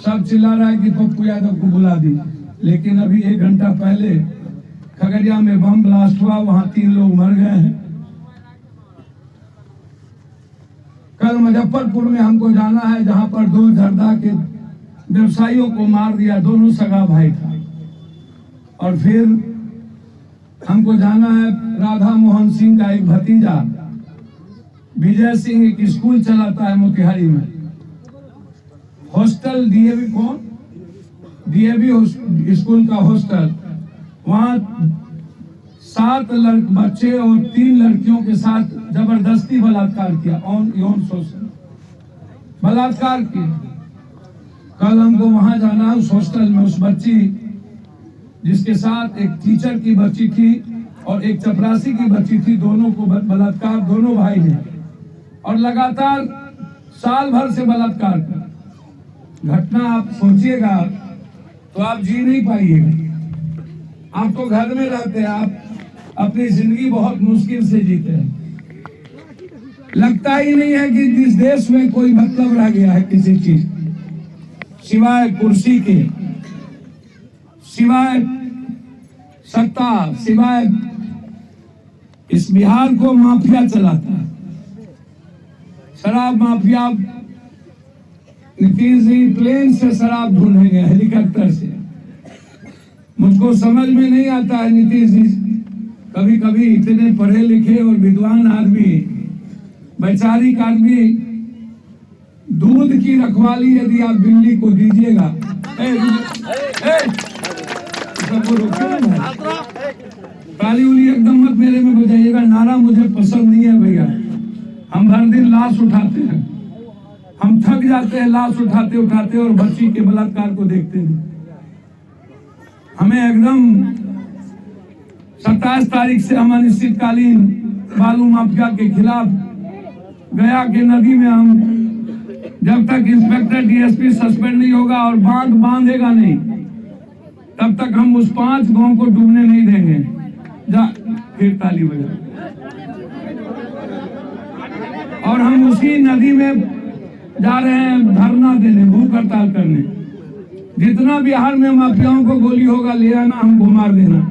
सब चिल्ला रहा है कि पप्पू यादव को बुला दी। लेकिन अभी 1 घंटा पहले खगड़िया में बम ब्लास्ट हुआ, वहां 3 लोग मर गए हैं। कल मुजफ्फरपुर में हमको जाना है, जहां पर 2 जर्दा के व्यवसायियों को मार दिया, दोनों सगा भाई था। और फिर हमको जाना है, राधा मोहन सिंह का एक भतीजा विजय सिंह एक स्कूल चलाता है मोतिहारी में, हॉस्टल डीएवी, कौन डीएवी स्कूल का हॉस्टल, वहां 7 बच्चे और 3 लड़कियों के साथ जबरदस्ती बलात्कार किया, यौन शोषण बलात्कार किया। कल हमको वहां जाना, उस हॉस्टल में उस बच्ची जिसके साथ एक टीचर की बच्ची थी और एक चपरासी की बच्ची थी, दोनों को बलात्कार, दोनों भाई ने, और लगातार साल भर से बलात्कार कर। घटना आप सोचिएगा तो आप जी नहीं पाइएगा। आप तो घर में रहते हैं, आप अपनी जिंदगी बहुत मुश्किल से जीते हैं। लगता ही नहीं है कि इस देश में कोई मतलब रह गया है किसी चीज, सिवाय कुर्सी के, सिवाय सत्ता, सिवाय इस बिहार को माफिया चलाता है, शराब माफिया। नीतीश जी प्लेन से शराब ढूंढेंगे, हेलीकॉप्टर से। मुझको समझ में नहीं आता है नीतीश जी, कभी कभी इतने पढ़े लिखे और विद्वान आदमी, वैचारिक आदमी, दूध की रखवाली यदि आप बिल्ली को दीजिएगा, ताली उली एकदम मत मेरे में बजाइएगा, नारा मुझे पसंद नहीं है भैया। हम हर दिन लाश उठाते हैं, हम थक जाते हैं लाश उठाते उठाते और बच्ची के बलात्कार को देखते हैं। हमें एकदम 27 तारीख से हम अनिश्चितकालीन बालू माफिया के खिलाफ गया के नदी में हम, जब तक इंस्पेक्टर डीएसपी सस्पेंड नहीं होगा और बांध बांधेगा नहीं, तब तक हम उस 5 गांव को डूबने नहीं देंगे। जा फिर ताली बजा। उसी नदी में जा रहे हैं धरना देने, भूख हड़ताल करने। जितना बिहार में माफियाओं को गोली होगा ले आना, हमको मार देना,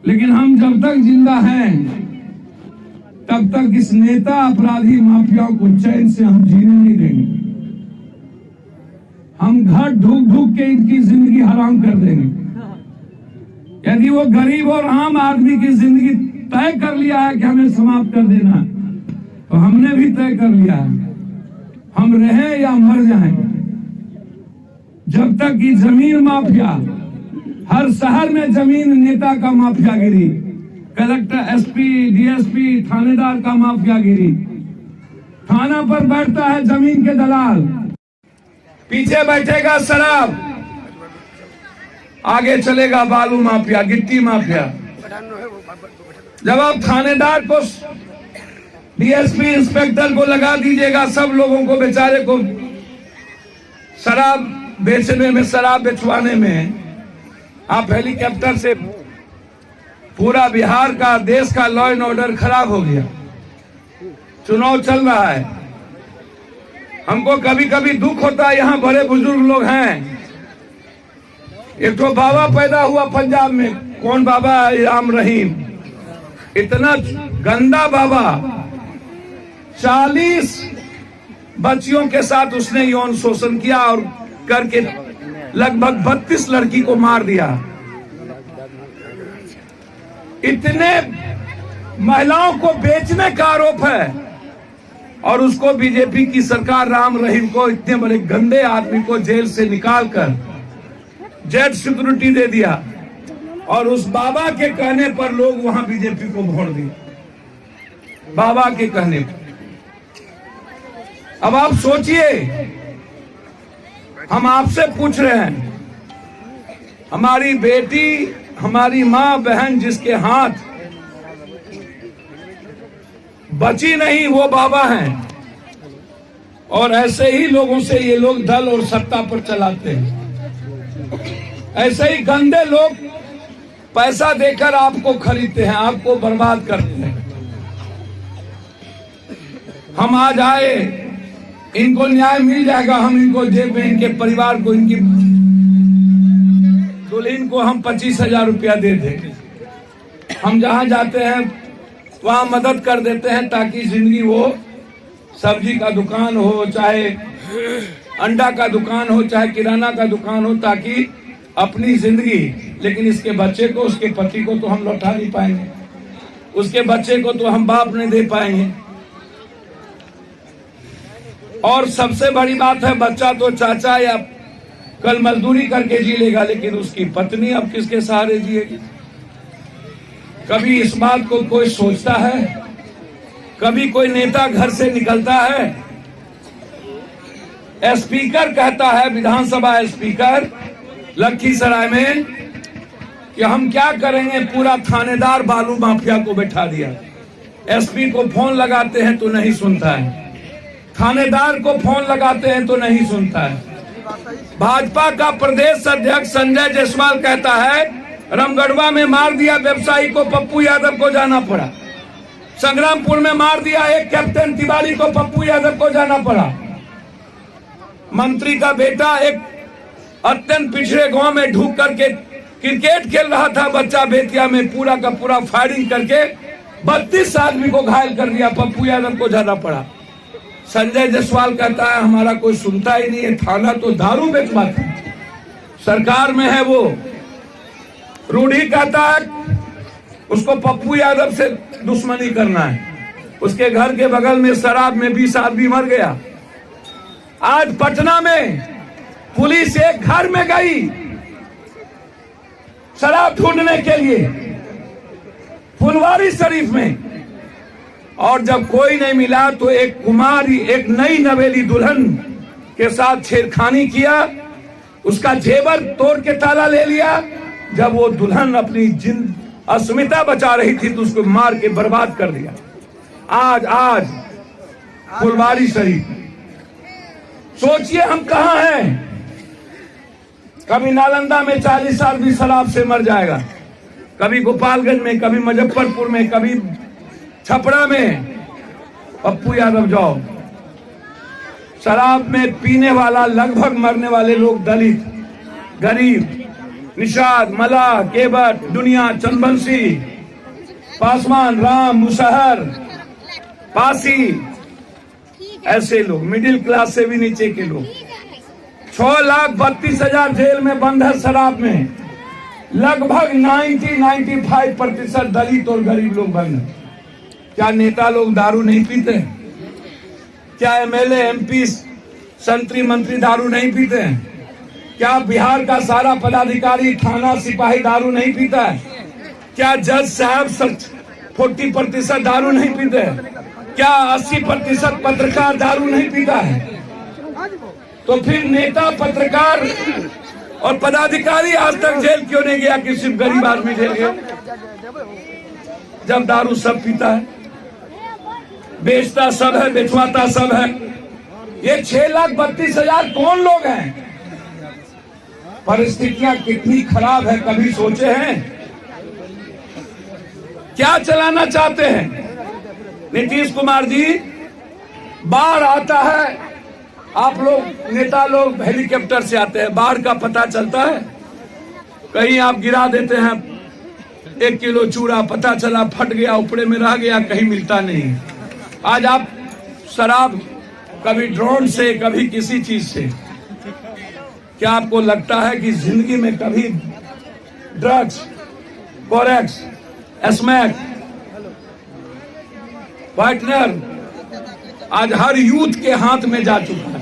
लेकिन हम जब तक जिंदा हैं तब तक इस नेता अपराधी माफियाओं को चैन से हम जीने नहीं देंगे। हम घर ढूक ढूक के इनकी जिंदगी हराम कर देंगे। यदि वो गरीब और आम आदमी की जिंदगी तय कर लिया है कि हमें समाप्त कर देना, तो हमने भी तय कर लिया है, हम रहें या मर जाएं। जब तक कि जमीन माफिया, हर शहर में जमीन नेता का माफियागिरी, कलेक्टर, एसपी, डीएसपी, थानेदार का माफियागिरी, थाना पर बैठता है जमीन के दलाल, पीछे बैठेगा शराब, आगे चलेगा बालू माफिया, गिट्टी माफिया। जब आप थानेदार को, डीएसपी, इंस्पेक्टर को लगा दीजिएगा, सब लोगों को बेचारे को शराब बेचने में, शराब बेचवाने में, आप हेलीकॉप्टर से पूरा बिहार का, देश का लॉ एंड ऑर्डर खराब हो गया। चुनाव चल रहा है, हमको कभी कभी दुख होता है, यहाँ बड़े बुजुर्ग लोग हैं। एक तो बाबा पैदा हुआ पंजाब में, कौन बाबा? राम रहीम। इतना गंदा बाबा, 40 बच्चियों के साथ उसने यौन शोषण किया और करके लगभग 32 लड़की को मार दिया। इतने महिलाओं को बेचने का आरोप है, और उसको बीजेपी की सरकार राम रहीम को, इतने बड़े गंदे आदमी को जेल से निकालकर जेट सिक्योरिटी दे दिया, और उस बाबा के कहने पर लोग वहां बीजेपी को वोट दिए, बाबा के कहने पर। अब आप सोचिए, हम आपसे पूछ रहे हैं, हमारी बेटी, हमारी माँ बहन जिसके हाथ बची नहीं, वो बाबा हैं, और ऐसे ही लोगों से ये लोग दल और सत्ता पर चलाते हैं। ऐसे ही गंदे लोग पैसा देकर आपको खरीदते हैं, आपको बर्बाद करते हैं। हम आज आए, इनको न्याय मिल जाएगा, हम इनको जेब में, इनके परिवार को, इनकी दुल्हन को हम 25,000 रुपया दे देंगे। हम जहां जाते हैं वहां मदद कर देते हैं, ताकि जिंदगी, वो सब्जी का दुकान हो, चाहे अंडा का दुकान हो, चाहे किराना का दुकान हो, ताकि अपनी जिंदगी। लेकिन इसके बच्चे को, उसके पति को तो हम लौटा नहीं पाएंगे, उसके बच्चे को तो हम बाप नहीं दे पाएंगे। और सबसे बड़ी बात है, बच्चा तो चाचा या कल मजदूरी करके जी लेगा, लेकिन उसकी पत्नी अब किसके सहारे जिएगी? कभी इस बात को कोई सोचता है? कभी कोई नेता घर से निकलता है? स्पीकर कहता है, विधानसभा स्पीकर लखीसराय में, कि हम क्या करेंगे, पूरा थानेदार बालू माफिया को बैठा दिया। एसपी को फोन लगाते हैं तो नहीं सुनता है, थानेदार को फोन लगाते हैं तो नहीं सुनता है। भाजपा का प्रदेश अध्यक्ष संजय जायसवाल कहता है, रामगढ़वा में मार दिया व्यवसायी को, पप्पू यादव को जाना पड़ा। संग्रामपुर में मार दिया एक कैप्टन तिवारी को, पप्पू यादव को जाना पड़ा। मंत्री का बेटा एक अत्यंत पिछड़े गांव में ढूक करके क्रिकेट खेल रहा था, बच्चा बेतिया में, पूरा का पूरा फायरिंग करके 32 आदमी को घायल कर दिया, पप्पू यादव को जाना पड़ा। संजय जायसवाल कहता है, हमारा कोई सुनता ही नहीं है, थाना तो दारू बेचवाता है, सरकार में है वो। रूढ़ी कहता है, उसको पप्पू यादव से दुश्मनी करना है, उसके घर के बगल में शराब में 20 आदमी मर गया। आज पटना में पुलिस एक घर में गई शराब ढूंढने के लिए, फुलवारी शरीफ में, और जब कोई नहीं मिला तो एक कुमारी, एक नई नवेली दुल्हन के साथ छेड़खानी किया, उसका जेवर तोड़ के ताला ले लिया। जब वो दुल्हन अपनी अस्मिता बचा रही थी तो उसको मार के बर्बाद कर दिया। आज फुलवारी शरीफ, सोचिए हम कहां हैं। कभी नालंदा में 40 आदमी शराब से मर जाएगा, कभी गोपालगंज में, कभी मुजफ्फरपुर में, कभी छपरा में। पप्पू यादव जाओ, शराब में पीने वाला लगभग मरने वाले लोग दलित, गरीब, निषाद, मलाह, केवट, दुनिया, चंदबंसी, पासवान, राम, मुसहर, पासी, ऐसे लोग, मिडिल क्लास से भी नीचे के लोग। 6,32,000 जेल में बंद है शराब में। लगभग 90-95% दलित और गरीब लोग बंद हैं। क्या नेता लोग दारू नहीं पीते? क्या एमएलए, एमपी, संतरी, मंत्री दारू नहीं पीते हैं? क्या बिहार का सारा पदाधिकारी, थाना सिपाही दारू नहीं पीता है? क्या जज साहब 40% दारू नहीं पीते हैं? क्या 80% पत्रकार दारू नहीं पीता है? तो फिर नेता, पत्रकार और पदाधिकारी आज तक जेल क्यों नहीं गया कि सिर्फ गरीब आदमी जेल गया? जब दारू सब पीता है, बेचता सब है, बेचवाता सब है। ये 6,32,000 कौन लोग हैं? परिस्थितियां कितनी खराब है, कभी सोचे हैं? क्या चलाना चाहते हैं नीतीश कुमार जी? बाढ़ आता है, आप लोग नेता लोग हेलीकॉप्टर से आते हैं, बाढ़ का पता चलता है? कहीं आप गिरा देते हैं 1 किलो चूड़ा, पता चला फट गया, ऊपरे में रह गया, कहीं मिलता नहीं। आज आप शराब कभी ड्रोन से, कभी किसी चीज से। क्या आपको लगता है कि जिंदगी में कभी ड्रग्स, कोरेक्स, स्मैक, व्हाइटनर आज हर यूथ के हाथ में जा चुका है?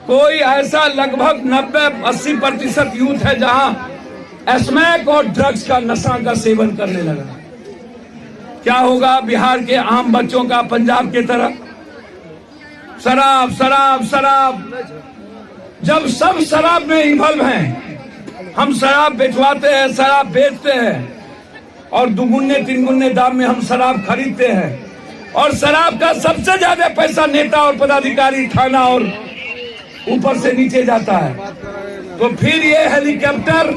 कोई ऐसा लगभग 90-80% यूथ है जहां स्मैक और ड्रग्स का नशा का सेवन करने लगा। क्या होगा बिहार के आम बच्चों का पंजाब के तरह? शराब, शराब, शराब। जब सब शराब में इन्वॉल्व हैं, हम शराब बेचवाते हैं, शराब बेचते हैं और 2-3 दाम में हम शराब खरीदते हैं और शराब का सबसे ज्यादा पैसा नेता और पदाधिकारी, थाना और ऊपर से नीचे जाता है। तो फिर ये हेलीकॉप्टर,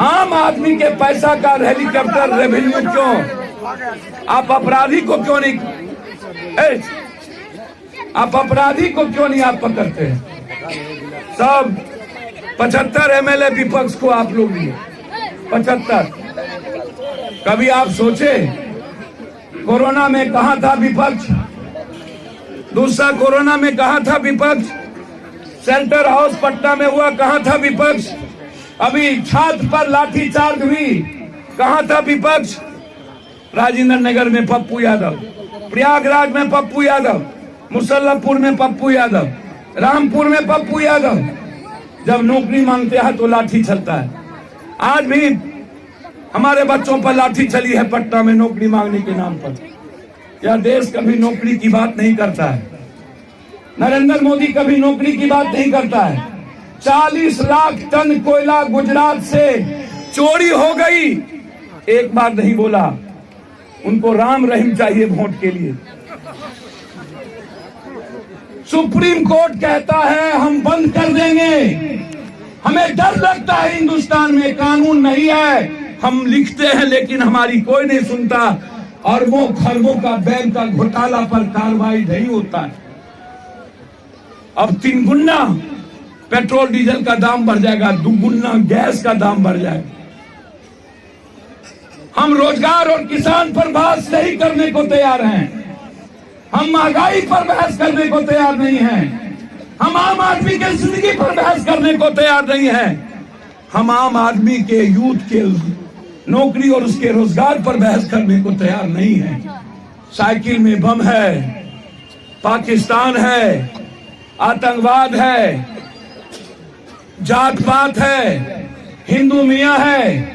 आम आदमी के पैसा का हेलीकॉप्टर रेवेन्यू क्यों? आप अपराधी को क्यों नहीं, आप अपराधी को क्यों नहीं आप पकड़ते हैं? सब 75 एमएलए विपक्ष को आप लोग लिए, 75। कभी आप सोचे कोरोना में कहां था विपक्ष? दूसरा कोरोना में कहां था विपक्ष? सेंटर हाउस पटना में हुआ, कहां था विपक्ष? अभी छात्र पर लाठीचार्ज हुई, कहां था विपक्ष? राजेंद्र नगर में पप्पू यादव, प्रयागराज में पप्पू यादव, मुसल्लमपुर में पप्पू यादव, रामपुर में पप्पू यादव। जब नौकरी मांगते हैं तो लाठी चलता है। आज भी हमारे बच्चों पर लाठी चली है पटना में नौकरी मांगने के नाम पर। यह देश कभी नौकरी की बात नहीं करता है। नरेंद्र मोदी कभी नौकरी की बात नहीं करता है। 40 लाख टन कोयला गुजरात से चोरी हो गई, एक बार नहीं बोला। उनको राम रहीम चाहिए वोट के लिए। सुप्रीम कोर्ट कहता है हम बंद कर देंगे। हमें डर लगता है, हिंदुस्तान में कानून नहीं है, हम लिखते हैं लेकिन हमारी कोई नहीं सुनता। अरबों खरबों का बैंक का घोटाला पर कार्रवाई नहीं होता है। अब 3 गुना पेट्रोल डीजल का दाम बढ़ जाएगा, 2 गुना गैस का दाम बढ़ जाएगा। हम रोजगार और किसान पर बहस नहीं करने को तैयार हैं। हम महंगाई पर बहस करने को तैयार नहीं हैं। हम आम आदमी के जिंदगी पर बहस करने को तैयार नहीं हैं। हम आम आदमी के यूथ के नौकरी और उसके रोजगार पर बहस करने को तैयार नहीं हैं। साइकिल में बम है, पाकिस्तान है, आतंकवाद है, जात पात है, हिंदू मियां है,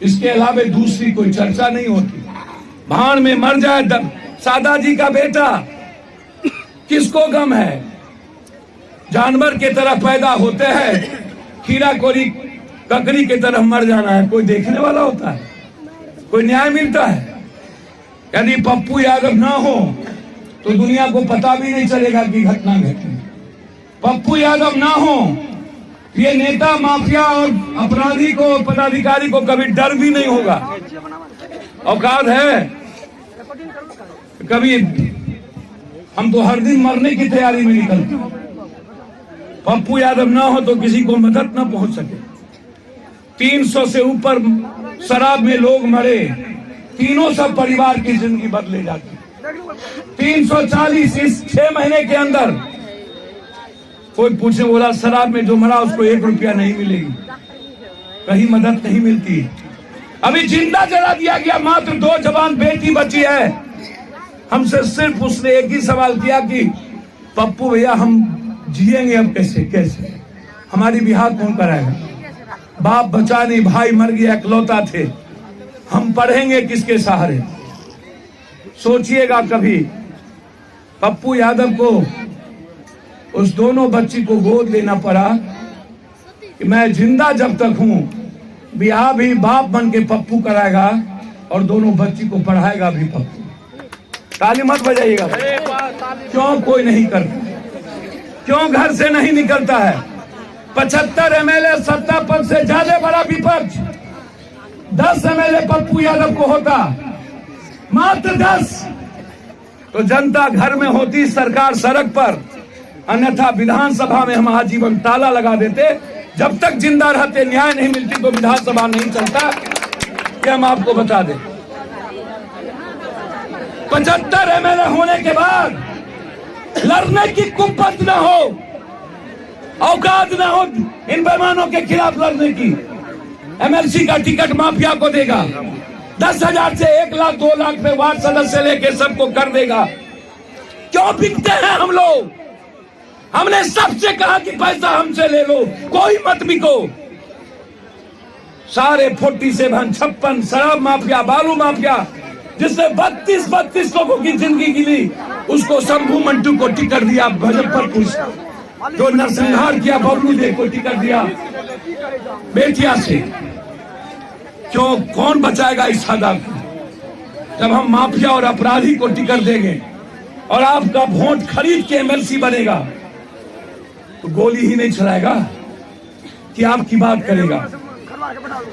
इसके अलावा दूसरी कोई चर्चा नहीं होती। भाड़ में मर जाए सादा जी का बेटा, किसको गम है? जानवर के तरह पैदा होते हैं, खीरा कोरी ककड़ी के तरह मर जाना है। कोई देखने वाला होता है? कोई न्याय मिलता है? यदि पप्पू यादव ना हो तो दुनिया को पता भी नहीं चलेगा कि घटना घटी। पप्पू यादव ना हो, ये नेता माफिया और अपराधी को, पदाधिकारी को कभी डर भी नहीं होगा। औकात है कभी हम तो हर दिन मरने की तैयारी में निकलते हैं। पप्पू यादव ना हो तो किसी को मदद ना पहुंच सके। 300 से ऊपर शराब में लोग मरे, 300 परिवार की जिंदगी बदले जाती। 340 इस 6 महीने के अंदर। कोई पूछे, बोला शराब में जो मरा उसको 1 रुपया नहीं मिलेगी, कहीं मदद नहीं मिलती। अभी जिंदा जला दिया गया, मात्र 2 जवान बेटी बची है। हमसे सिर्फ उसने एक ही सवाल किया कि पप्पू भैया हम जिएंगे अब कैसे कैसे, हमारी बिहार कौन कराएगा? बाप बचा नहीं, भाई मर गया, इकलौता थे, हम पढ़ेंगे किसके सहारे? सोचिएगा कभी पप्पू यादव को उस दोनों बच्ची को गोद लेना पड़ा कि मैं जिंदा जब तक हूं बिहार भी बाप बन के पप्पू कराएगा और दोनों बच्ची को पढ़ाएगा भी पप्पू। ताली मत बजाइएगा। क्यों कोई नहीं करता? क्यों घर से नहीं निकलता है? 75 एमएलए सत्ता पद से ज्यादा बड़ा विपक्ष 10 एमएलए पप्पू यादव को होता, मात्र 10, तो जनता घर में होती, सरकार सड़क पर, अन्यथा विधानसभा में हम आजीवन ताला लगा देते। जब तक जिंदा रहते न्याय नहीं मिलती तो विधानसभा नहीं चलता, कि हम आपको बता दें। 75 एमएलए होने के बाद लड़ने की कुव्वत न हो, औकात न हो इन बेईमानों के खिलाफ लड़ने की। एमएलसी का टिकट माफिया को देगा, 10,000 से 1 लाख 2 लाख में वार्ड सदस्य लेके सबको कर देगा। क्यों बिकते हैं हम लोग? हमने सबसे कहा कि पैसा हमसे ले लो, कोई मत बिको। सारे 47, 56 शराब माफिया, बालू माफिया, जिसने 32 लोगों की जिंदगी गिली, उसको शंभू मंटू को टिकट दिया मुजफ्फरपुर से। जो नरसंहार किया बबलू देव को टिकट दिया बेटिया से। क्यों? कौन बचाएगा इस सदा को? जब हम माफिया और अपराधी को टिकट देंगे और आपका वोट खरीद के एमएलसी बनेगा तो गोली ही नहीं चलाएगा कि आपकी बात करेगा।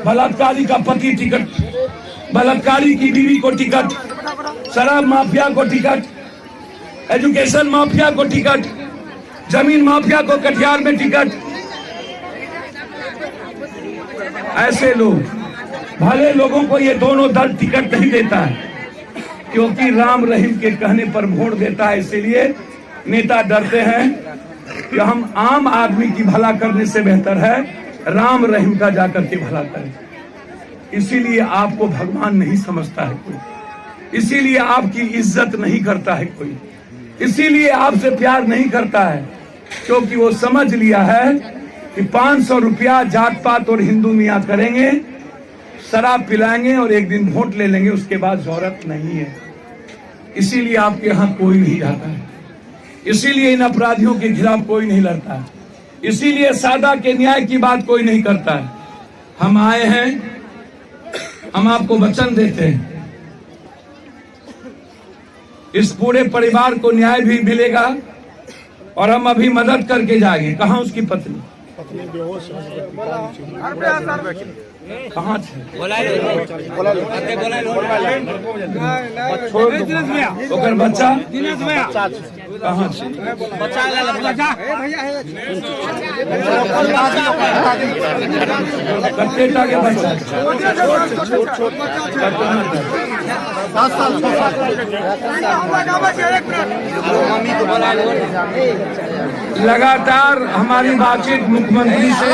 बलात्कारी का पति टिकट, बलात्कारी की बीवी को टिकट, शराब माफिया को टिकट, एजुकेशन माफिया को टिकट, जमीन माफिया को कटिहार में टिकट। ऐसे लोग, भले लोगों को ये दोनों दल टिकट नहीं देता है, क्योंकि राम रहीम के कहने पर वोट देता है। इसीलिए नेता डरते हैं कि हम आम आदमी की भला करने से बेहतर है राम रहीम का जाकर के भला करें। इसीलिए आपको भगवान नहीं समझता है कोई, इसीलिए आपकी इज्जत नहीं करता है कोई, इसीलिए आपसे प्यार नहीं करता है, क्योंकि वो समझ लिया है कि 500 रुपया जात पात और हिंदू मियाँ करेंगे, शराब पिलाएंगे और एक दिन वोट ले लेंगे, उसके बाद जरूरत नहीं है। इसीलिए आपके यहाँ कोई नहीं जाता है, इसीलिए इन अपराधियों के खिलाफ कोई नहीं लड़ता है, इसीलिए सादा के न्याय की बात कोई नहीं करता है। हम आए हैं, हम आपको वचन देते हैं, इस पूरे परिवार को न्याय भी मिलेगा और हम अभी मदद करके जाएंगे। कहाँ उसकी पत्नी? कहाँ ओकर बच्चा कहाँ? बेटा के बच्चा लगातार हमारी बातचीत मुख्यमंत्री से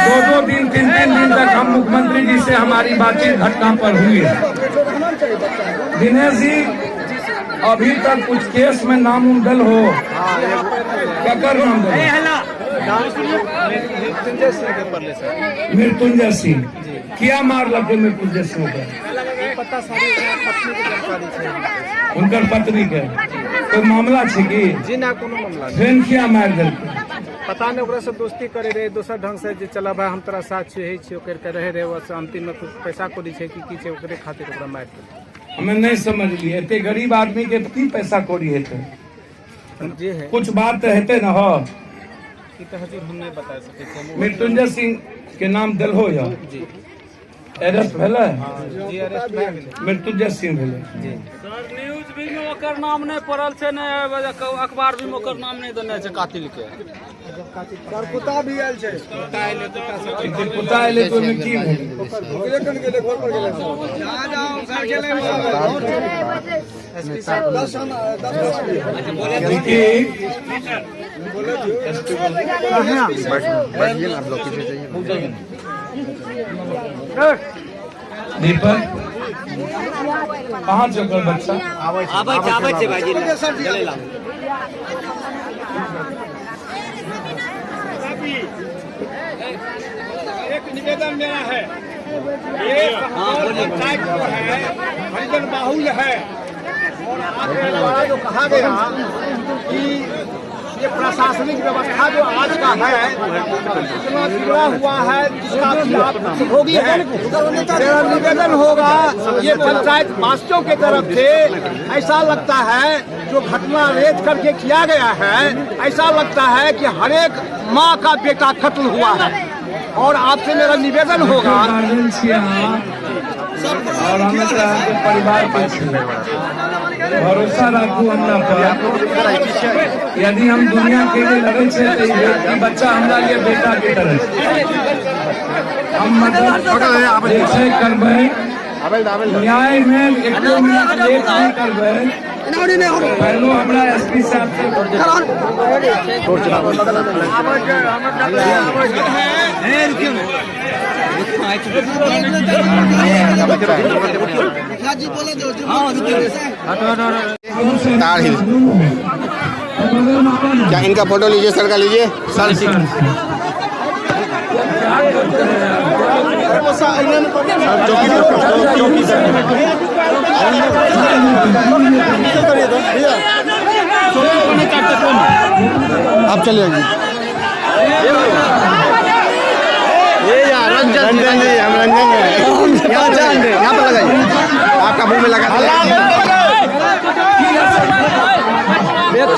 2-2 दिन 3-3 दिन तक हम मुख्यमंत्री जी से हमारी बातचीत घटना पर हुई है। दिनेश जी, अभी तक कुछ केस में नामुमकिन हो क्या कर मृत्युंजय सिंह किया मार लगे मृत्युंजय सिंह का उनकर पत्नी के तो मामला छे कि जी ना कोनो मामला ट्रेन किया मार दिल पता नहीं ओकरा से दोस्ती करे रहे दोसर ढंग से जे चला भाई हम तोरा साथ छे छी ओकर के रहे रहे वो अंतिम में कुछ पैसा कोड़ी छे कि छे ओकरे खातिर ओकरा मार दिल। हमें नहीं समझ लिए एते गरीब आदमी के की पैसा कोड़ी हेते जे है कुछ बात हेते न हो कि तो हजूर हम नहीं बता सके। मृत्युंजय सिंह के नाम दिल हो या अरेस्ट भेले मृत्युंजय सिंह भेले न्यूज भी में ओकर नाम नहीं पड़ल छे ने अखबार भी में ओकर नाम नहीं देने छे कातिल के कुत्ता भी आयल छे कुत्ता एले तो में की भेल ओकरे कन गेले घर पर गेले जाओ घर गेले एसपी साहब 10 दीपक कहाँ से ओकर बच्चा आबै छै भाईजी चले ला एक निवेदन मेरा है ये पंचायत जो है भंजन बाहुल है और आपके द्वारा जो कहा गया कि ये प्रशासनिक व्यवस्था जो आज का है इतना बिगड़ा हुआ है जिसका खिलाफ होगी है। मेरा निवेदन होगा ये पंचायत वासियों के तरफ से ऐसा लगता है जो घटना रेत करके किया गया है, ऐसा लगता है कि हर एक माँ का बेटा कत्ल हुआ है। और आपसे मेरा निवेदन होगा और हम परिवार के भरोसा रखू हमरा पर। यदि हम दुनिया के लिए लड़े छे तो ये बच्चा हमरा लिए बेटा की तरह हम मतलब करबे न्याय में एक मिनट लेट नहीं करबे। पहलो हमरा एसपी साहब से तार हिल क्या इनका फोटो लीजिए सर का लीजिए सर आप चले जाइए ये यार रंजन जी हम रंजन यहाँ पर लगाइए आपका मुंह में लगा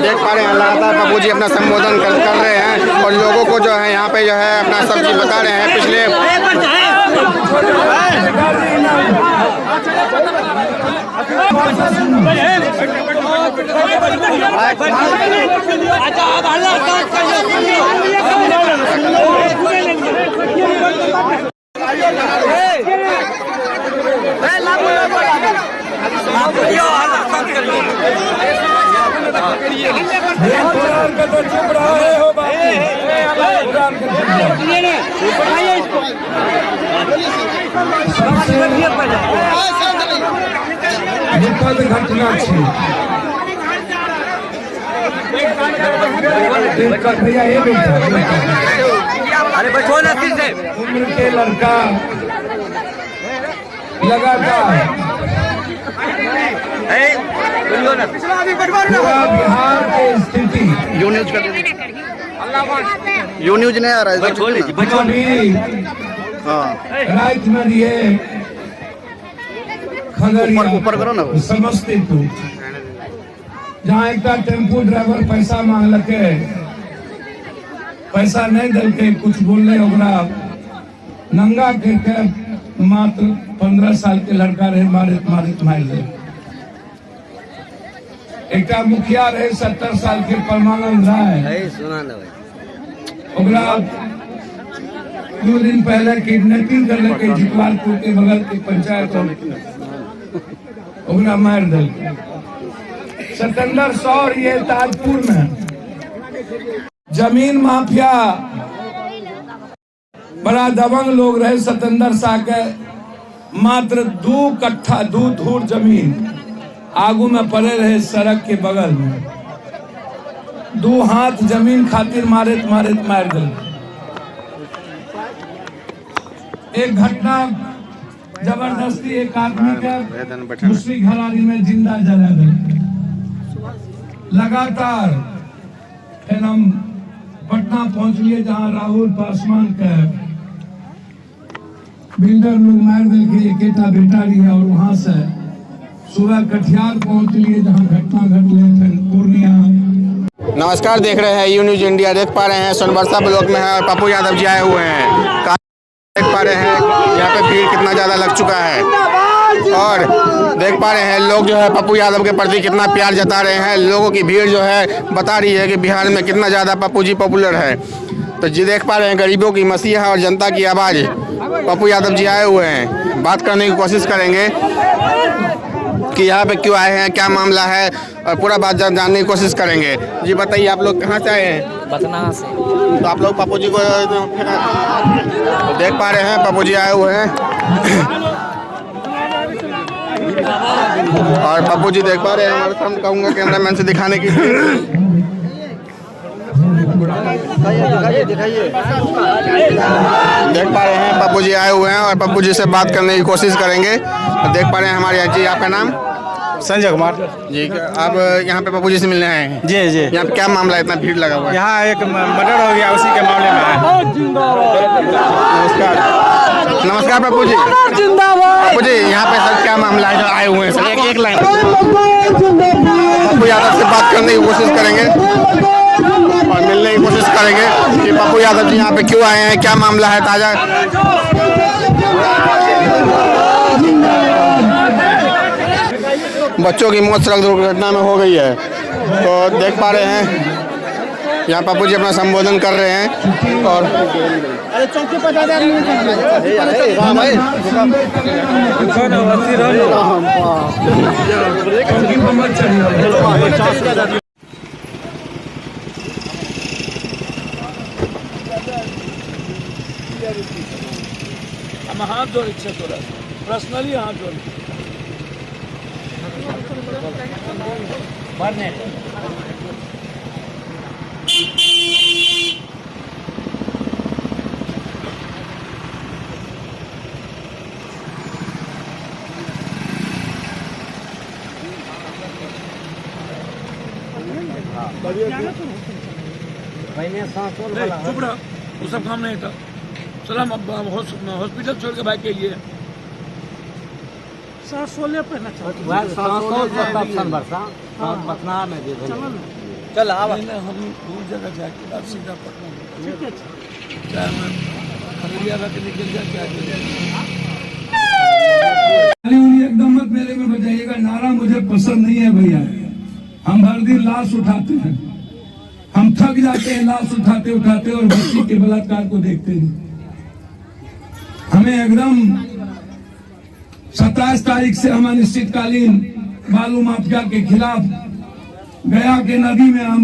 देख पा रहे हैं लगातार बाबू जी अपना संबोधन कर रहे हैं और लोगों को जो है यहाँ पे जो है अपना सब चीज बता रहे हैं। पिछले घटना उम्र के लड़का लगातार बिहार की स्थिति यू न्यूज नहीं आ रहा है रात में ये ऊपर करो ना समस्तीपुर जहाँ एक टेम्पो ड्राइवर पैसा मांगलके पैसा नहीं दिलके कुछ बोलने ओकरा नंगा करके मात्र 15 साल के लड़का रहे मारित मार दे। एक मुखिया रहे 70 साल के परमानंद राय ओकरा 2 दिन पहले किडनैपिंग कर लेके जितवारपुर के बगल के पंचायत ओकरा मार दिल। सिकंदर सौर ये ताजपुर में जमीन माफिया बड़ा दबंग लोग रहे। सतेंद्र शाह के मात्र 2 कट्ठा 2 धूर जमीन आगू में पड़े रहे सड़क के बगल में 2 हाथ जमीन खातिर मारित मार दिल। एक घटना जबरदस्ती एक आदमी के दूसरी घरानी में जिंदा जला दिल। लगातार फिर हम पटना पहुंच लिए जहां राहुल पासवान के बिल्डर लोग मार दिल के एक बेटा लिया और वहां से सुबह कटिहार पहुंच लिए जहां घटना घटले फिर पूर्णिया। नमस्कार, देख रहे हैं यू न्यूज इंडिया। देख पा रहे हैं सोनबरसा ब्लॉक में है और पप्पू यादव जी आए हुए हैं। देख पा रहे हैं यहाँ पे भीड़ कितना ज़्यादा लग चुका है और देख पा रहे हैं लोग जो है पप्पू यादव के प्रति कितना प्यार जता रहे हैं। लोगों की भीड़ जो है बता रही है कि बिहार में कितना ज़्यादा पप्पू जी पॉपुलर है। तो जी देख पा रहे हैं गरीबों की मसीहा और जनता की आवाज़ पप्पू यादव जी आए हुए हैं। बात करने की कोशिश करेंगे कि यहाँ पे क्यों आए हैं, क्या मामला है और पूरा बात जानने की कोशिश करेंगे। जी बताइए आप लोग कहाँ से आए हैं? बतना से। तो आप लोग पप्पू जी को तो देख पा रहे हैं पप्पू जी आए हुए हैं और पप्पू जी देख पा रहे हैं हमारे सामने। कहूँगा कैमरामैन से दिखाने के लिए देख पा रहे हैं पप्पू जी आए हुए हैं और पप्पू जी से बात करने की कोशिश करेंगे। देख पा रहे हैं हमारे जी। आपका नाम? संजय कुमार जी। आप यहाँ पे पप्पू जी से मिलने आए हैं? जी जी। यहाँ पे क्या मामला है, इतना भीड़ लगा हुआ है? यहाँ एक मर्डर हो गया, उसी के मामले में आए। नमस्कार। नमस्कार पप्पू जी। पप्पू जी यहाँ पे सर क्या मामला है जो आए हुए हैं? सर एक लाइन पप्पू यादव से बात करने की कोशिश करेंगे और मिलने की कोशिश करेंगे कि पप्पू यादव जी यहाँ पे क्यों आए हैं, क्या मामला है ताजा। बच्चों की मौत सड़क दुर्घटना में हो गई है तो देख पा रहे हैं यहाँ पप्पू जी अपना संबोधन कर रहे हैं और हम हाथ जोड़ इच्छा तो पर्सनली हाथ जोड़ चुप रहा, वो सब काम नहीं था। चलो हम हॉस्पिटल छोड़ के भाग के लिए सांस सोले पे ना चल हम दूर जगह जाके आप सीधा पटना चाहे मैं खगड़िया रख निकल जाए क्या एकदम मत मेले में बजाइएगा। नारा मुझे पसंद नहीं है भैया। हम हर दिन लाश उठाते हैं, हम थक जाते हैं लाश उठाते उठाते और बच्ची के बलात्कार को देखते हैं। हमें एकदम 27 तारीख से हम अनिश्चितकालीन बालू माफिया के खिलाफ गया के नदी में हम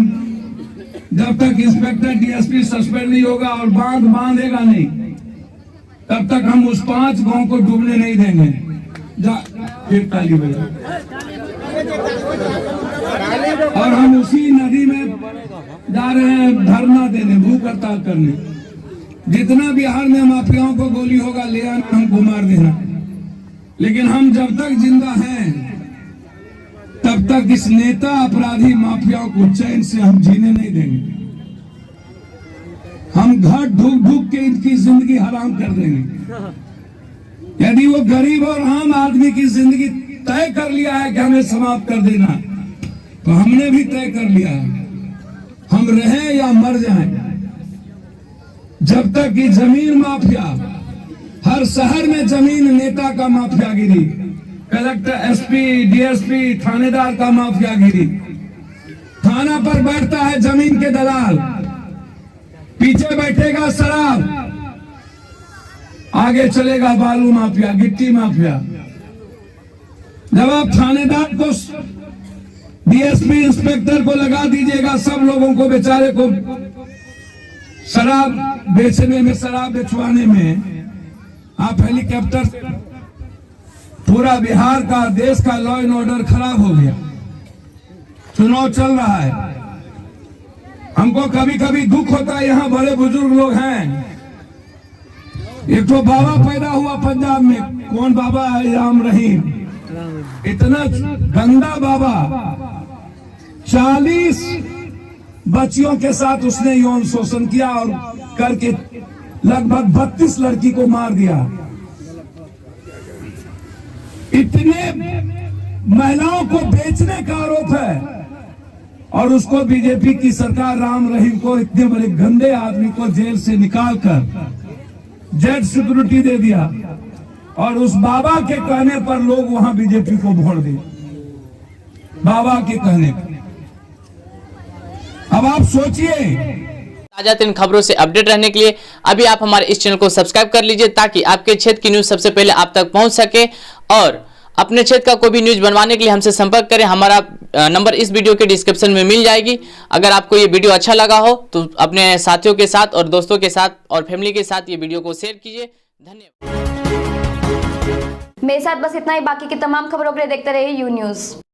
जब तक इंस्पेक्टर डीएसपी सस्पेंड नहीं होगा और बांध बांधेगा नहीं तब तक हम उस 5 गांव को डूबने नहीं देंगे। फिर ताली बजा और हम उसी नदी में जा रहे हैं धरना देने, भूख हड़ताल करने। जितना बिहार में माफियाओं को गोली होगा ले आना, हमको मार देना, लेकिन हम जब तक जिंदा हैं तब तक इस नेता अपराधी माफियाओं को चैन से हम जीने नहीं देंगे। हम घर ढूक ढूक के इनकी जिंदगी हराम कर देंगे। यदि वो गरीब और आम आदमी की जिंदगी तय कर लिया है कि हमें समाप्त कर देना, तो हमने भी तय कर लिया है हम रहें या मर जाएं। जब तक कि जमीन माफिया, हर शहर में जमीन नेता का माफियागिरी, कलेक्टर एसपी डीएसपी थानेदार का माफियागिरी, थाना पर बैठता है जमीन के दलाल, पीछे बैठेगा शराब, आगे चलेगा बालू माफिया, गिट्टी माफिया। जब आप थानेदार को डीएसपी इंस्पेक्टर को लगा दीजिएगा, सब लोगों को बेचारे को शराब बेचने में, शराब बेचवाने में, आप हेलीकॉप्टर, पूरा बिहार का, देश का लॉ एंड ऑर्डर खराब हो गया। चुनाव चल रहा है, हमको कभी कभी दुख होता है। यहाँ बड़े बुजुर्ग लोग हैं। एक तो बाबा पैदा हुआ पंजाब में, कौन बाबा है? राम रहीम। इतना गंदा बाबा, 40 बच्चियों के साथ उसने यौन शोषण किया और करके लगभग 32 लड़की को मार दिया। इतने महिलाओं को बेचने का आरोप है और उसको बीजेपी की सरकार राम रहीम को, इतने बड़े गंदे आदमी को जेल से निकालकर जेड सिक्योरिटी दे दिया और उस बाबा के कहने पर लोग वहां बीजेपी को वोट दिए, बाबा के कहने पर। अब आप सोचिए। ताजा तीन खबरों से अपडेट रहने के लिए अभी आप हमारे इस चैनल को सब्सक्राइब कर लीजिए ताकि आपके क्षेत्र की न्यूज सबसे पहले आप तक पहुंच सके। और अपने क्षेत्र का कोई भी न्यूज बनवाने के लिए हमसे संपर्क करें। हमारा नंबर इस वीडियो के डिस्क्रिप्शन में मिल जाएगी। अगर आपको ये वीडियो अच्छा लगा हो तो अपने साथियों के साथ और दोस्तों के साथ और फैमिली के साथ ये वीडियो को शेयर कीजिए। धन्यवाद। मेरे साथ बस इतना ही। बाकी की तमाम खबरों के लिए देखते रहिए यू न्यूज़।